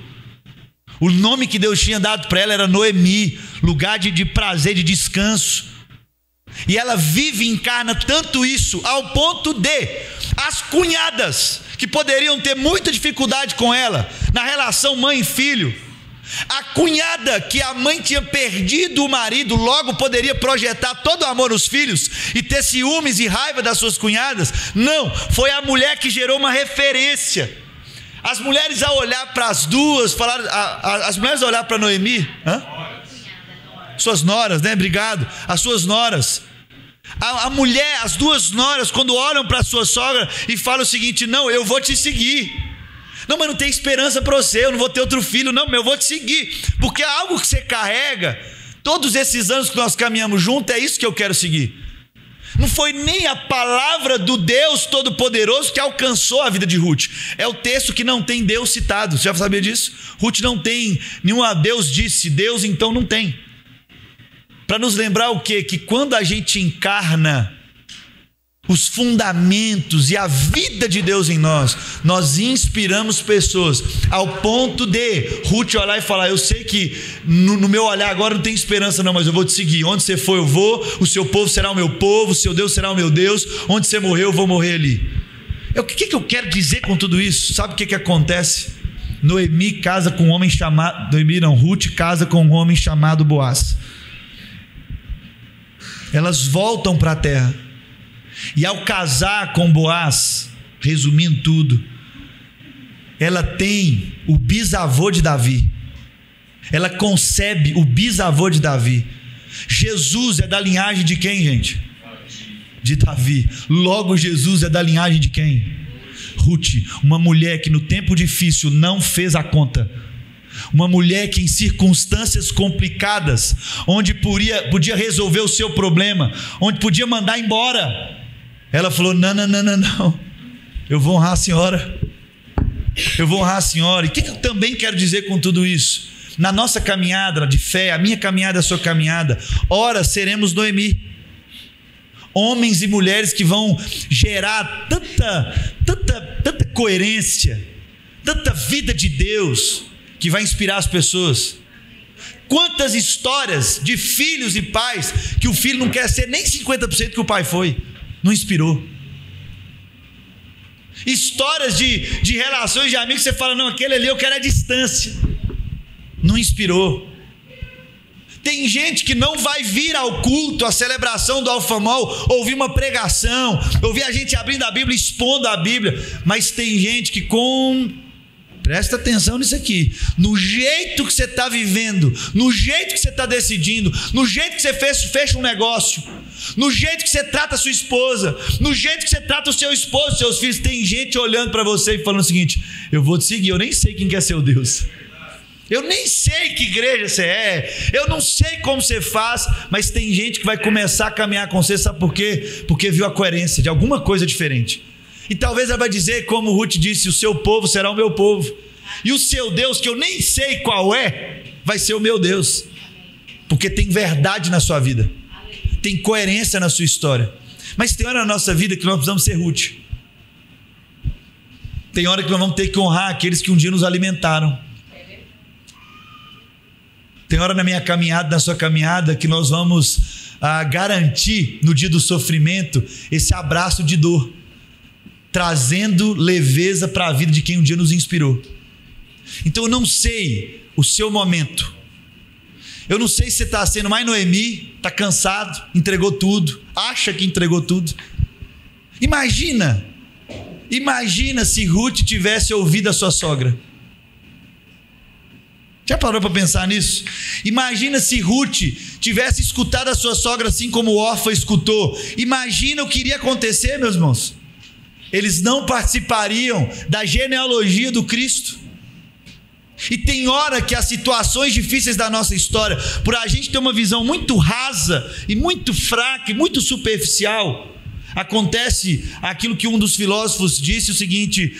O nome que Deus tinha dado para ela era Noemi, lugar de prazer, de descanso. E ela vive e encarna tanto isso, ao ponto de as cunhadas, que poderiam ter muita dificuldade com ela, na relação mãe e filho, a cunhada que a mãe tinha perdido o marido, logo poderia projetar todo o amor nos filhos e ter ciúmes e raiva das suas cunhadas. Não, foi a mulher que gerou uma referência. As mulheres ao olhar para as duas, as mulheres ao olhar para Noemi, suas noras, né? Obrigado, as suas noras. A mulher, as duas noras, quando olham para a sua sogra e falam o seguinte, não, eu vou te seguir. Não, mas não tem esperança para você, eu não vou ter outro filho, não, mas eu vou te seguir, porque é algo que você carrega, todos esses anos que nós caminhamos juntos, é isso que eu quero seguir. Não foi nem a palavra do Deus Todo-Poderoso que alcançou a vida de Ruth, é o texto que não tem Deus citado, você já sabia disso? Ruth não tem nenhuma Deus disse, Deus então não tem. Para nos lembrar o quê? Que quando a gente encarna os fundamentos e a vida de Deus em nós, nós inspiramos pessoas ao ponto de Ruth olhar e falar, eu sei que no meu olhar agora não tem esperança não, mas eu vou te seguir, onde você for eu vou, o seu povo será o meu povo, o seu Deus será o meu Deus, onde você morrer eu vou morrer ali. O que eu quero dizer com tudo isso? Sabe o que acontece? Noemi casa com um homem chamado, Ruth casa com um homem chamado Boaz. Elas voltam para a terra. E ao casar com Boaz, resumindo tudo, ela tem o bisavô de Davi. Ela concebe o bisavô de Davi. Jesus é da linhagem de quem, gente? De Davi. Logo, Jesus é da linhagem de quem? Ruth, uma mulher que no tempo difícil não fez a conta. Uma mulher que em circunstâncias complicadas, onde podia resolver o seu problema, onde podia mandar embora, ela falou: não, eu vou honrar a senhora. Eu vou honrar a senhora. E o que eu também quero dizer com tudo isso? Na nossa caminhada de fé, a minha caminhada, a sua caminhada, ora seremos Noemi. Homens e mulheres que vão gerar tanta coerência, tanta vida de Deus, que vai inspirar as pessoas. Quantas histórias de filhos e pais que o filho não quer ser nem 50% que o pai foi, não inspirou. Histórias de relações de amigos que você fala: não, aquele ali eu quero a distância, não inspirou. Tem gente que não vai vir ao culto, à celebração do Alfamol, ouvir uma pregação, ouvir a gente abrindo a Bíblia, expondo a Bíblia, mas tem gente que presta atenção nisso aqui, no jeito que você está vivendo, no jeito que você está decidindo, no jeito que você fecha um negócio, no jeito que você trata a sua esposa, no jeito que você trata o seu esposo, seus filhos. Tem gente olhando para você e falando o seguinte: eu vou te seguir, eu nem sei quem que é seu Deus, eu nem sei que igreja você é, eu não sei como você faz, mas tem gente que vai começar a caminhar com você, sabe por quê? Porque viu a coerência de alguma coisa diferente. E talvez ela vai dizer, como Ruth disse: o seu povo será o meu povo, e o seu Deus, que eu nem sei qual é, vai ser o meu Deus, porque tem verdade na sua vida, tem coerência na sua história. Mas tem hora na nossa vida que nós precisamos ser Ruth. Tem hora que nós vamos ter que honrar aqueles que um dia nos alimentaram. Tem hora na minha caminhada, na sua caminhada, que nós vamos garantir no dia do sofrimento esse abraço de dor, trazendo leveza para a vida de quem um dia nos inspirou. Então eu não sei o seu momento, eu não sei se você está sendo mais Noemi, está cansado, entregou tudo, acha que entregou tudo. Imagina se Ruth tivesse ouvido a sua sogra. Já parou para pensar nisso? Imagina se Ruth tivesse escutado a sua sogra assim como Orfa escutou. Imagina o que iria acontecer, meus irmãos. Eles não participariam da genealogia do Cristo. E tem hora que as situações difíceis da nossa história, por a gente ter uma visão muito rasa e muito fraca e muito superficial, acontece aquilo que um dos filósofos disse, o seguinte: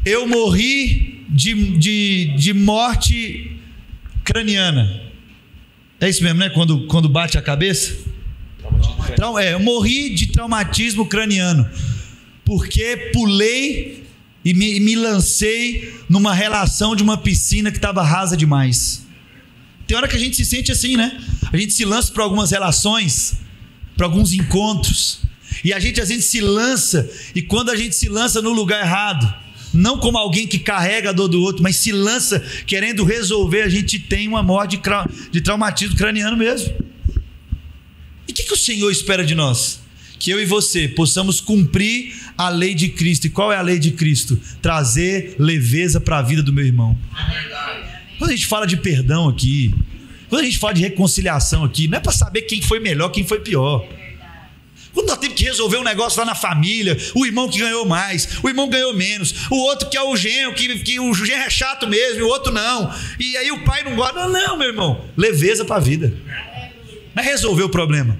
eu morri de morte craniana. É isso mesmo, né? Quando bate a cabeça? Eu morri de traumatismo craniano, porque pulei e me lancei numa relação de uma piscina que estava rasa demais. Tem hora que a gente se sente assim, né? A gente se lança para algumas relações, para alguns encontros, e a gente às vezes se lança, e quando a gente se lança no lugar errado, não como alguém que carrega a dor do outro, mas se lança querendo resolver, a gente tem uma morte de traumatismo craniano mesmo. E o que o Senhor espera de nós? Que eu e você possamos cumprir a lei de Cristo. E qual é a lei de Cristo? Trazer leveza para a vida do meu irmão. Quando a gente fala de perdão aqui, quando a gente fala de reconciliação aqui, não é para saber quem foi melhor, quem foi pior. Quando nós temos que resolver um negócio lá na família, o irmão que ganhou mais, o irmão ganhou menos, o outro que é o genro, que o genro é chato mesmo, e o outro não, e aí o pai não gosta. Não, meu irmão, leveza para a vida. Não é resolver o problema.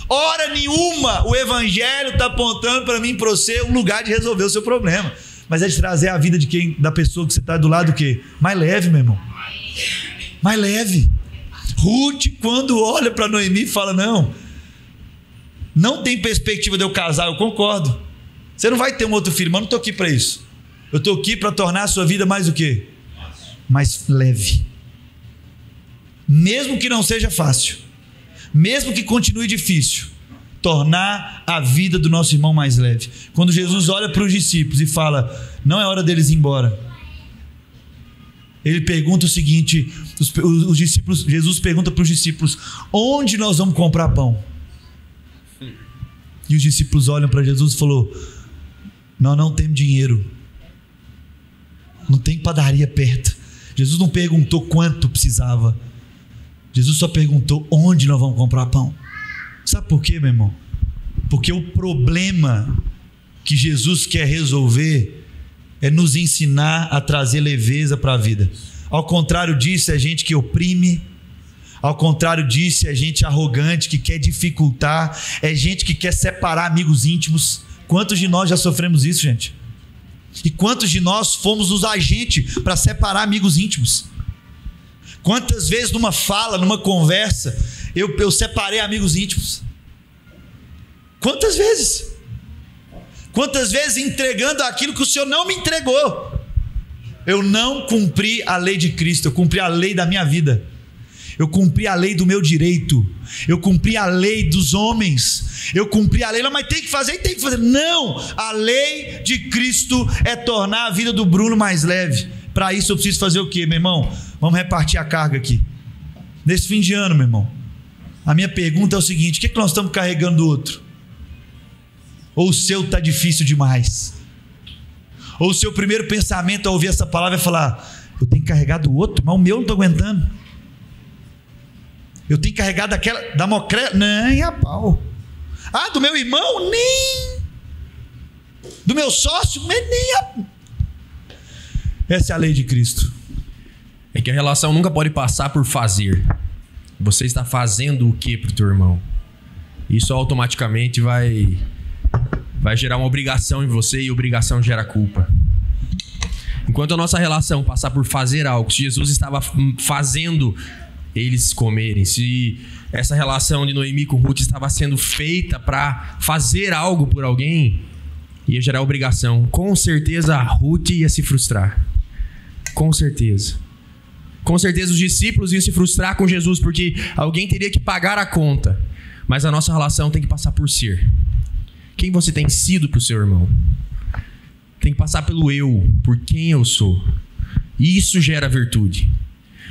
Hora nenhuma o evangelho está apontando para mim e para você um lugar de resolver o seu problema, mas é de trazer a vida da pessoa que você está do lado, o quê? Mais leve, meu irmão, mais leve. Ruth, quando olha para Noemi, fala: não tem perspectiva de eu casar. Eu concordo, você não vai ter um outro filho, mas eu não estou aqui para isso. Eu estou aqui para tornar a sua vida mais o quê? Mais leve. Mesmo que não seja fácil, mesmo que continue difícil, tornar a vida do nosso irmão mais leve. Quando Jesus olha para os discípulos e fala: não é hora deles ir embora, ele pergunta o seguinte, Jesus pergunta para os discípulos: onde nós vamos comprar pão? E os discípulos olham para Jesus e falam: nós não temos dinheiro, não tem padaria perto. Jesus não perguntou quanto precisava, Jesus só perguntou onde nós vamos comprar pão. Sabe por quê, meu irmão? Porque o problema que Jesus quer resolver é nos ensinar a trazer leveza para a vida. Ao contrário disso, é gente que oprime. Ao contrário disso, é gente arrogante que quer dificultar. É gente que quer separar amigos íntimos. Quantos de nós já sofremos isso, gente? E quantos de nós fomos os agentes para separar amigos íntimos? Quantas vezes numa fala, numa conversa, eu separei amigos íntimos? Quantas vezes? Quantas vezes entregando aquilo que o Senhor não me entregou? Eu não cumpri a lei de Cristo, eu cumpri a lei da minha vida. Eu cumpri a lei do meu direito. Eu cumpri a lei dos homens. Eu cumpri a lei, mas tem que fazer. Não, a lei de Cristo é tornar a vida do Bruno mais leve. Para isso eu preciso fazer o quê, meu irmão? Vamos repartir a carga aqui. Nesse fim de ano, meu irmão, a minha pergunta é o seguinte: o que nós estamos carregando do outro? Ou o seu está difícil demais? Ou o seu primeiro pensamento ao ouvir essa palavra é falar: eu tenho que carregar do outro, mas o meu não estou aguentando. Eu tenho que carregar daquela, da mocré, nem a pau. Ah, do meu irmão? Nem. Do meu sócio? Nem a... Essa é a lei de Cristo. É que a relação nunca pode passar por fazer. Você está fazendo o que para o teu irmão? Isso automaticamente vai gerar uma obrigação em você, e obrigação gera culpa. Enquanto a nossa relação passar por fazer algo, se Jesus estava fazendo eles comerem, se essa relação de Noemi com Ruth estava sendo feita para fazer algo por alguém, ia gerar obrigação. Com certeza a Ruth ia se frustrar. Com certeza. Com certeza os discípulos iam se frustrar com Jesus, porque alguém teria que pagar a conta. Mas a nossa relação tem que passar por ser. Quem você tem sido para o seu irmão? Tem que passar pelo eu, por quem eu sou. E isso gera virtude.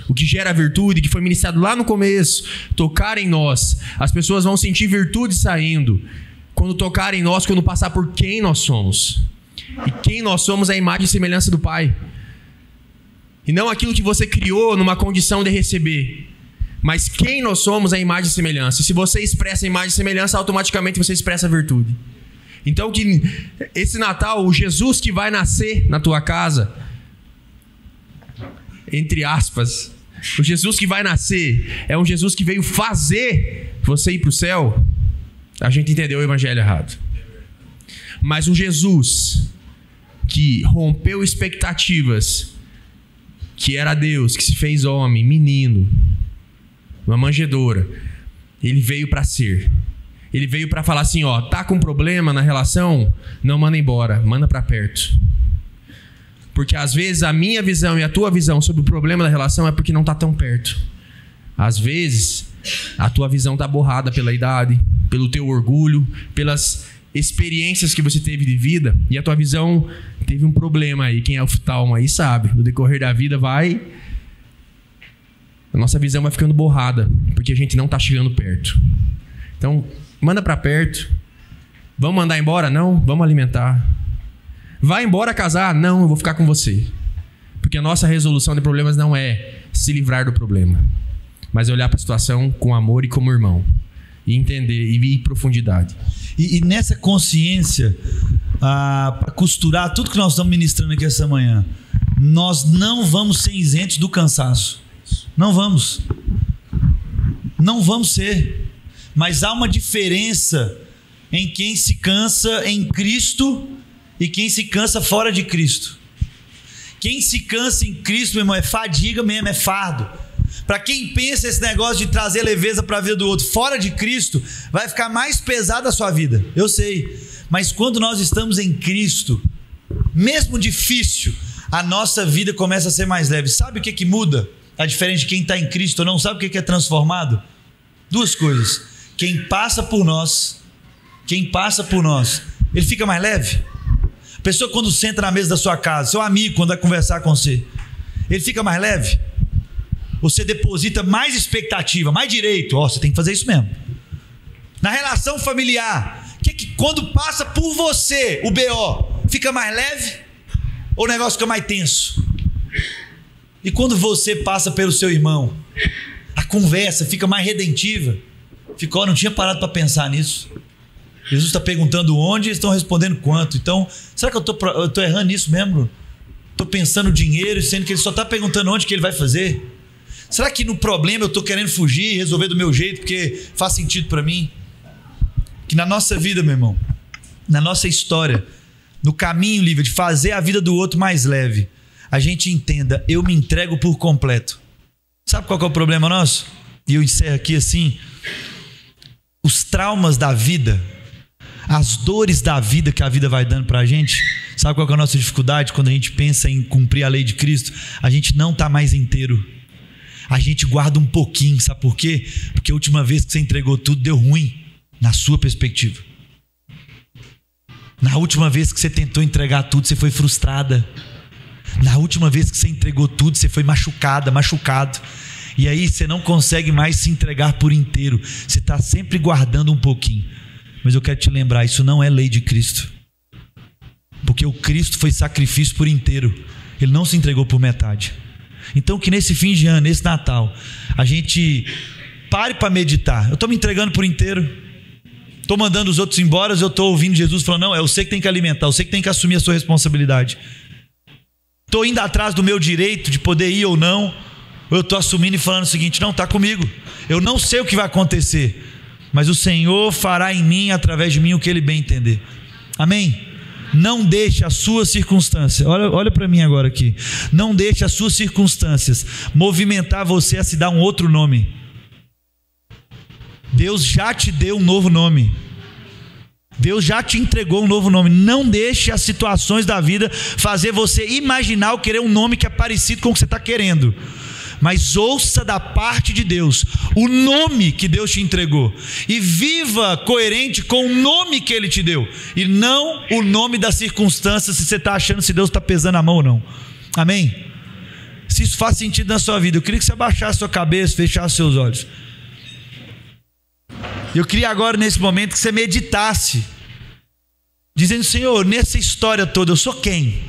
O que gera virtude, que foi ministrado lá no começo, tocar em nós. As pessoas vão sentir virtude saindo quando tocar em nós, quando passar por quem nós somos. E quem nós somos é a imagem e semelhança do Pai. E não aquilo que você criou numa condição de receber. Mas quem nós somos é a imagem e semelhança. E se você expressa a imagem e semelhança, automaticamente você expressa a virtude. Então que esse Natal, o Jesus que vai nascer na tua casa, entre aspas, o Jesus que vai nascer é um Jesus que veio fazer você ir para o céu. A gente entendeu o evangelho errado. Mas um Jesus que rompeu expectativas, que era Deus, que se fez homem, menino, uma manjedoura, ele veio para ser. Ele veio para falar assim, ó, tá com problema na relação? Não manda embora, manda para perto. Porque às vezes a minha visão e a tua visão sobre o problema da relação é porque não tá tão perto. Às vezes a tua visão tá borrada pela idade, pelo teu orgulho, pelas experiências que você teve de vida, e a tua visão teve um problema aí. Quem é oftalmo aí sabe, no decorrer da vida a nossa visão vai ficando borrada, porque a gente não tá chegando perto. Então, manda para perto. Vamos mandar embora? Não, vamos alimentar. Vai embora casar? Não, eu vou ficar com você. Porque a nossa resolução de problemas não é se livrar do problema, mas olhar para a situação com amor e como irmão. E entender, e ir em profundidade. E nessa consciência, para costurar tudo que nós estamos ministrando aqui essa manhã, nós não vamos ser isentos do cansaço. Não vamos. Não vamos ser. Mas há uma diferença em quem se cansa em Cristo e quem se cansa fora de Cristo. Quem se cansa em Cristo, meu irmão, é fadiga mesmo, é fardo. Para quem pensa esse negócio de trazer leveza para a vida do outro fora de Cristo, vai ficar mais pesada a sua vida, eu sei. Mas quando nós estamos em Cristo, mesmo difícil, a nossa vida começa a ser mais leve. Sabe o que muda? A diferença de quem está em Cristo ou não, sabe o que é transformado? Duas coisas. Quem passa por nós, ele fica mais leve. A pessoa quando senta na mesa da sua casa, seu amigo quando vai conversar com você, ele fica mais leve. Você deposita mais expectativa, mais direito. Você tem que fazer isso mesmo. Na relação familiar, que quando passa por você o BO, fica mais leve ou o negócio fica mais tenso? E quando você passa pelo seu irmão, A conversa fica mais redentiva. Ficou, não tinha parado para pensar nisso. Jesus está perguntando onde e eles estão respondendo quanto. Então, será que eu estou errando nisso mesmo? Estou pensando dinheiro, sendo que ele só está perguntando onde que ele vai fazer. Será que no problema eu estou querendo fugir e resolver do meu jeito porque faz sentido para mim? Que na nossa vida, meu irmão, na nossa história, no caminho livre de fazer a vida do outro mais leve, a gente entenda, eu me entrego por completo. Sabe qual que é o problema nosso? E eu encerro aqui assim. Os traumas da vida, as dores da vida que a vida vai dando pra gente. Sabe qual que é a nossa dificuldade quando a gente pensa em cumprir a lei de Cristo? A gente não tá mais inteiro. A gente guarda um pouquinho, sabe por quê? Porque a última vez que você entregou tudo deu ruim, na sua perspectiva. Na última vez que você tentou entregar tudo, você foi frustrada. Na última vez que você entregou tudo, você foi machucado. E aí você não consegue mais se entregar por inteiro. Você está sempre guardando um pouquinho. Mas eu quero te lembrar, isso não é lei de Cristo. Porque o Cristo foi sacrifício por inteiro. Ele não se entregou por metade. Então que nesse fim de ano, nesse Natal, a gente pare para meditar. Eu estou me entregando por inteiro. Estou mandando os outros embora, eu estou ouvindo Jesus falando, não, é você que tem que alimentar, você que tem que assumir a sua responsabilidade. Estou indo atrás do meu direito de poder ir ou não, ou eu estou assumindo e falando o seguinte, não, está comigo. Eu não sei o que vai acontecer, mas o Senhor fará em mim, através de mim, o que Ele bem entender. Amém? Não deixe as suas circunstâncias, olha para mim agora aqui, não deixe as suas circunstâncias movimentar você a se dar um outro nome. Deus já te deu um novo nome. Deus já te entregou um novo nome. Não deixe as situações da vida fazer você imaginar ou querer um nome que é parecido com o que você está querendo. Mas ouça da parte de Deus o nome que Deus te entregou e viva coerente com o nome que Ele te deu, e não o nome das circunstâncias, se você está achando se Deus está pesando a mão ou não. Amém? Se isso faz sentido na sua vida, eu queria que você abaixasse a sua cabeça, fechasse seus olhos. Eu queria agora, nesse momento, que você meditasse, dizendo, Senhor, nessa história toda, eu sou quem?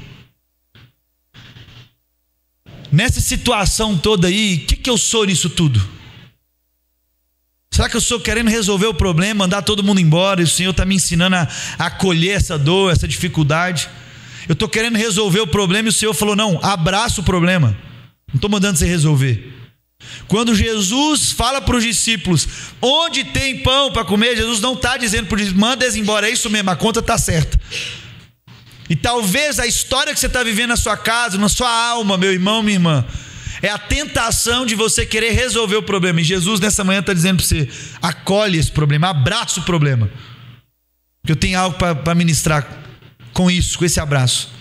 Nessa situação toda aí, o que eu sou nisso tudo? Será que eu sou querendo resolver o problema, mandar todo mundo embora, e o Senhor está me ensinando a acolher essa dor, essa dificuldade? Eu estou querendo resolver o problema e o Senhor falou, não, abraça o problema, não estou mandando você resolver. Quando Jesus fala para os discípulos, onde tem pão para comer, Jesus não está dizendo para os discípulos, manda eles embora, é isso mesmo, a conta está certa. E talvez a história que você está vivendo na sua casa, na sua alma, meu irmão, minha irmã, é a tentação de você querer resolver o problema. E Jesus nessa manhã está dizendo para você, acolhe esse problema, abraça o problema. Porque eu tenho algo para ministrar com isso, com esse abraço.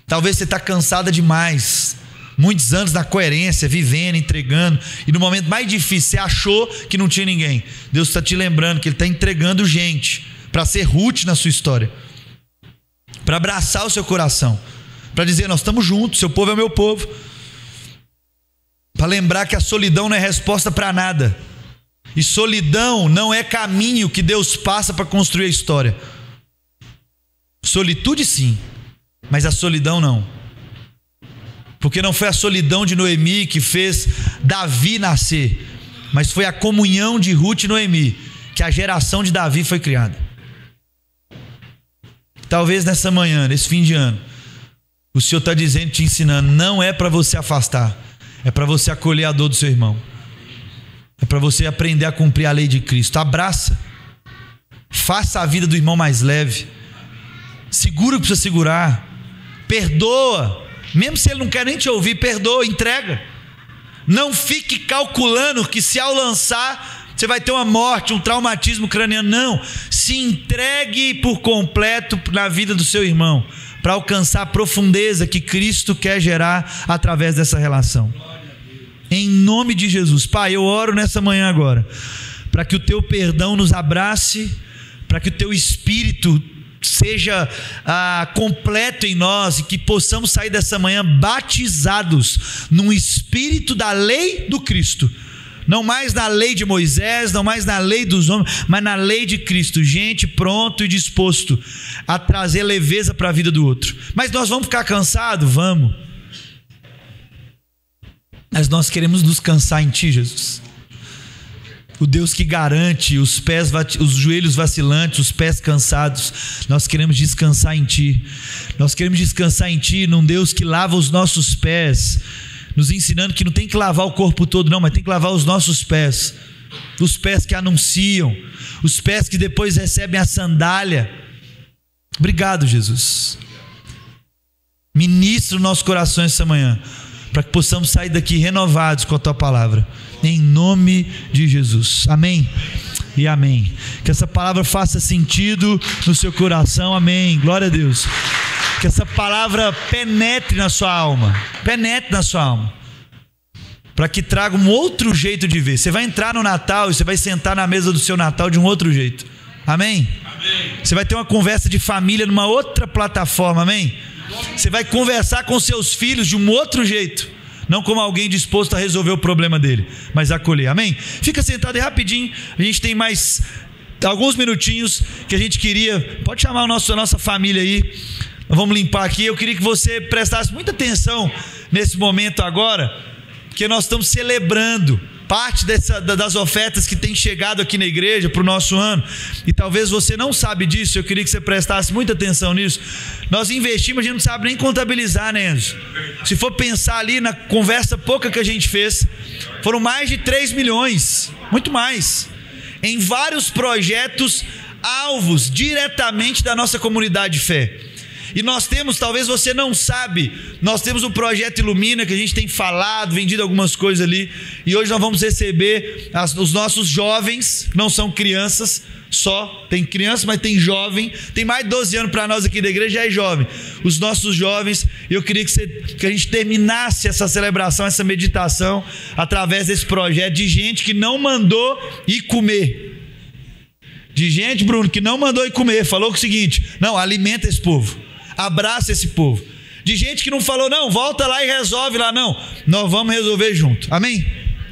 Talvez você está cansada demais, muitos anos na coerência, vivendo, entregando, e no momento mais difícil você achou que não tinha ninguém. Deus está te lembrando que Ele está entregando gente para ser Ruth na sua história, para abraçar o seu coração, para dizer, nós estamos juntos, seu povo é o meu povo, para lembrar que a solidão não é resposta para nada, e solidão não é caminho que Deus passa para construir a história. Solitude sim, mas a solidão não. Porque não foi a solidão de Noemi que fez Davi nascer, mas foi a comunhão de Ruth e Noemi que a geração de Davi foi criada. Talvez nessa manhã, nesse fim de ano, o Senhor está dizendo, te ensinando, não é para você afastar, é para você acolher a dor do seu irmão, é para você aprender a cumprir a lei de Cristo. Abraça, faça a vida do irmão mais leve, segura o que precisa segurar, perdoa, mesmo se ele não quer nem te ouvir, perdoa, entrega. Não fique calculando que se ao lançar você vai ter uma morte, um traumatismo craniano. Não, se entregue por completo na vida do seu irmão, para alcançar a profundeza que Cristo quer gerar através dessa relação. Em nome de Jesus. Pai, eu oro nessa manhã agora, para que o teu perdão nos abrace, para que o teu Espírito seja completo em nós, e que possamos sair dessa manhã batizados num espírito da lei do Cristo, não mais na lei de Moisés, não mais na lei dos homens, mas na lei de Cristo. Gente pronto e disposto a trazer leveza para a vida do outro. Mas nós vamos ficar cansados? Vamos. Mas nós queremos descansar em Ti, Jesus. O Deus que garante os joelhos vacilantes, os pés cansados. Nós queremos descansar em Ti. Nós queremos descansar em Ti, num Deus que lava os nossos pés, nos ensinando que não tem que lavar o corpo todo não, mas tem que lavar os nossos pés. Os pés que anunciam, os pés que depois recebem a sandália. Obrigado, Jesus. Ministra o nosso coração essa manhã, para que possamos sair daqui renovados com a Tua palavra, em nome de Jesus, amém e amém. Que essa palavra faça sentido no seu coração, amém, glória a Deus. Que essa palavra penetre na sua alma, para que traga um outro jeito de ver. Você vai entrar no Natal e você vai sentar na mesa do seu Natal de um outro jeito, amém? Você vai ter uma conversa de família numa outra plataforma, amém? Você vai conversar com seus filhos de um outro jeito, não como alguém disposto a resolver o problema dele, mas acolher, amém? Fica sentado aí rapidinho, a gente tem mais alguns minutinhos que a gente queria, pode chamar a nossa família aí, nós vamos limpar aqui. Eu queria que você prestasse muita atenção nesse momento agora, porque nós estamos celebrando parte das ofertas que tem chegado aqui na igreja para o nosso ano, e talvez você não sabe disso. Eu queria que você prestasse muita atenção nisso. Nós investimos, a gente não sabe nem contabilizar, né, Enzo? Se for pensar ali na conversa pouca que a gente fez, foram mais de 3 milhões, muito mais, em vários projetos alvos diretamente da nossa comunidade de fé. E nós temos, talvez você não sabe, nós temos um projeto Ilumina, que a gente tem falado, vendido algumas coisas ali, e hoje nós vamos receber os nossos jovens, não são crianças só, tem criança, mas tem jovem, tem mais de 12 anos para nós aqui da igreja, já é jovem, os nossos jovens. Eu queria que a gente terminasse essa celebração, essa meditação, através desse projeto de gente que não mandou ir comer, de gente, Bruno, que não mandou ir comer, falou o seguinte: não, alimenta esse povo, abraça esse povo. De gente que não falou, não, volta lá e resolve lá, não, nós vamos resolver junto, amém?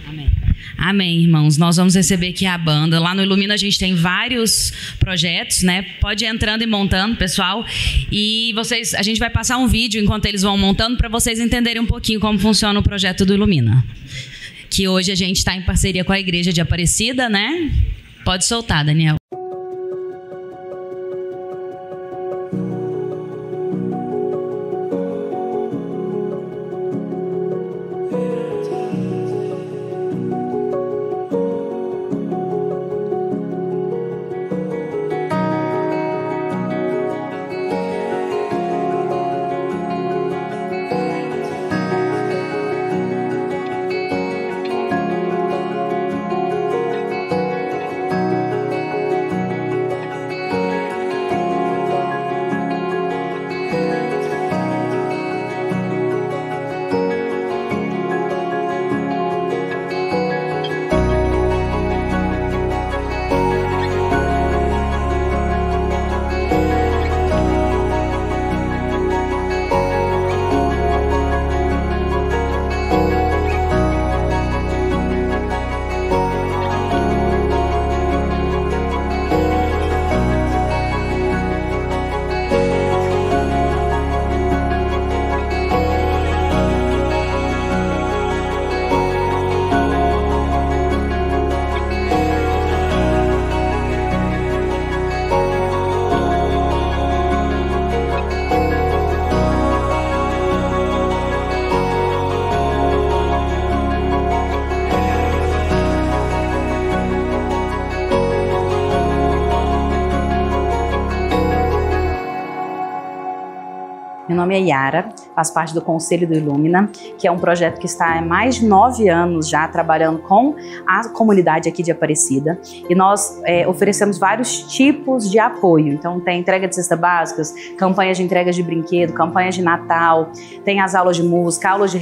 Amém. Amém, irmãos. Nós vamos receber aqui a banda. Lá no Ilumina a gente tem vários projetos, né? Pode ir entrando e montando, pessoal. E a gente vai passar um vídeo enquanto eles vão montando, para vocês entenderem um pouquinho como funciona o projeto do Ilumina, que hoje a gente está em parceria com a Igreja de Aparecida, né? Pode soltar, Daniel. Meu nome é Yara, faço parte do Conselho do Ilumina, que é um projeto que está há mais de 9 anos já trabalhando com a comunidade aqui de Aparecida, e nós oferecemos vários tipos de apoio. Então tem entrega de cestas básicas, campanhas de entregas de brinquedo, campanhas de Natal, tem as aulas de música, aulas de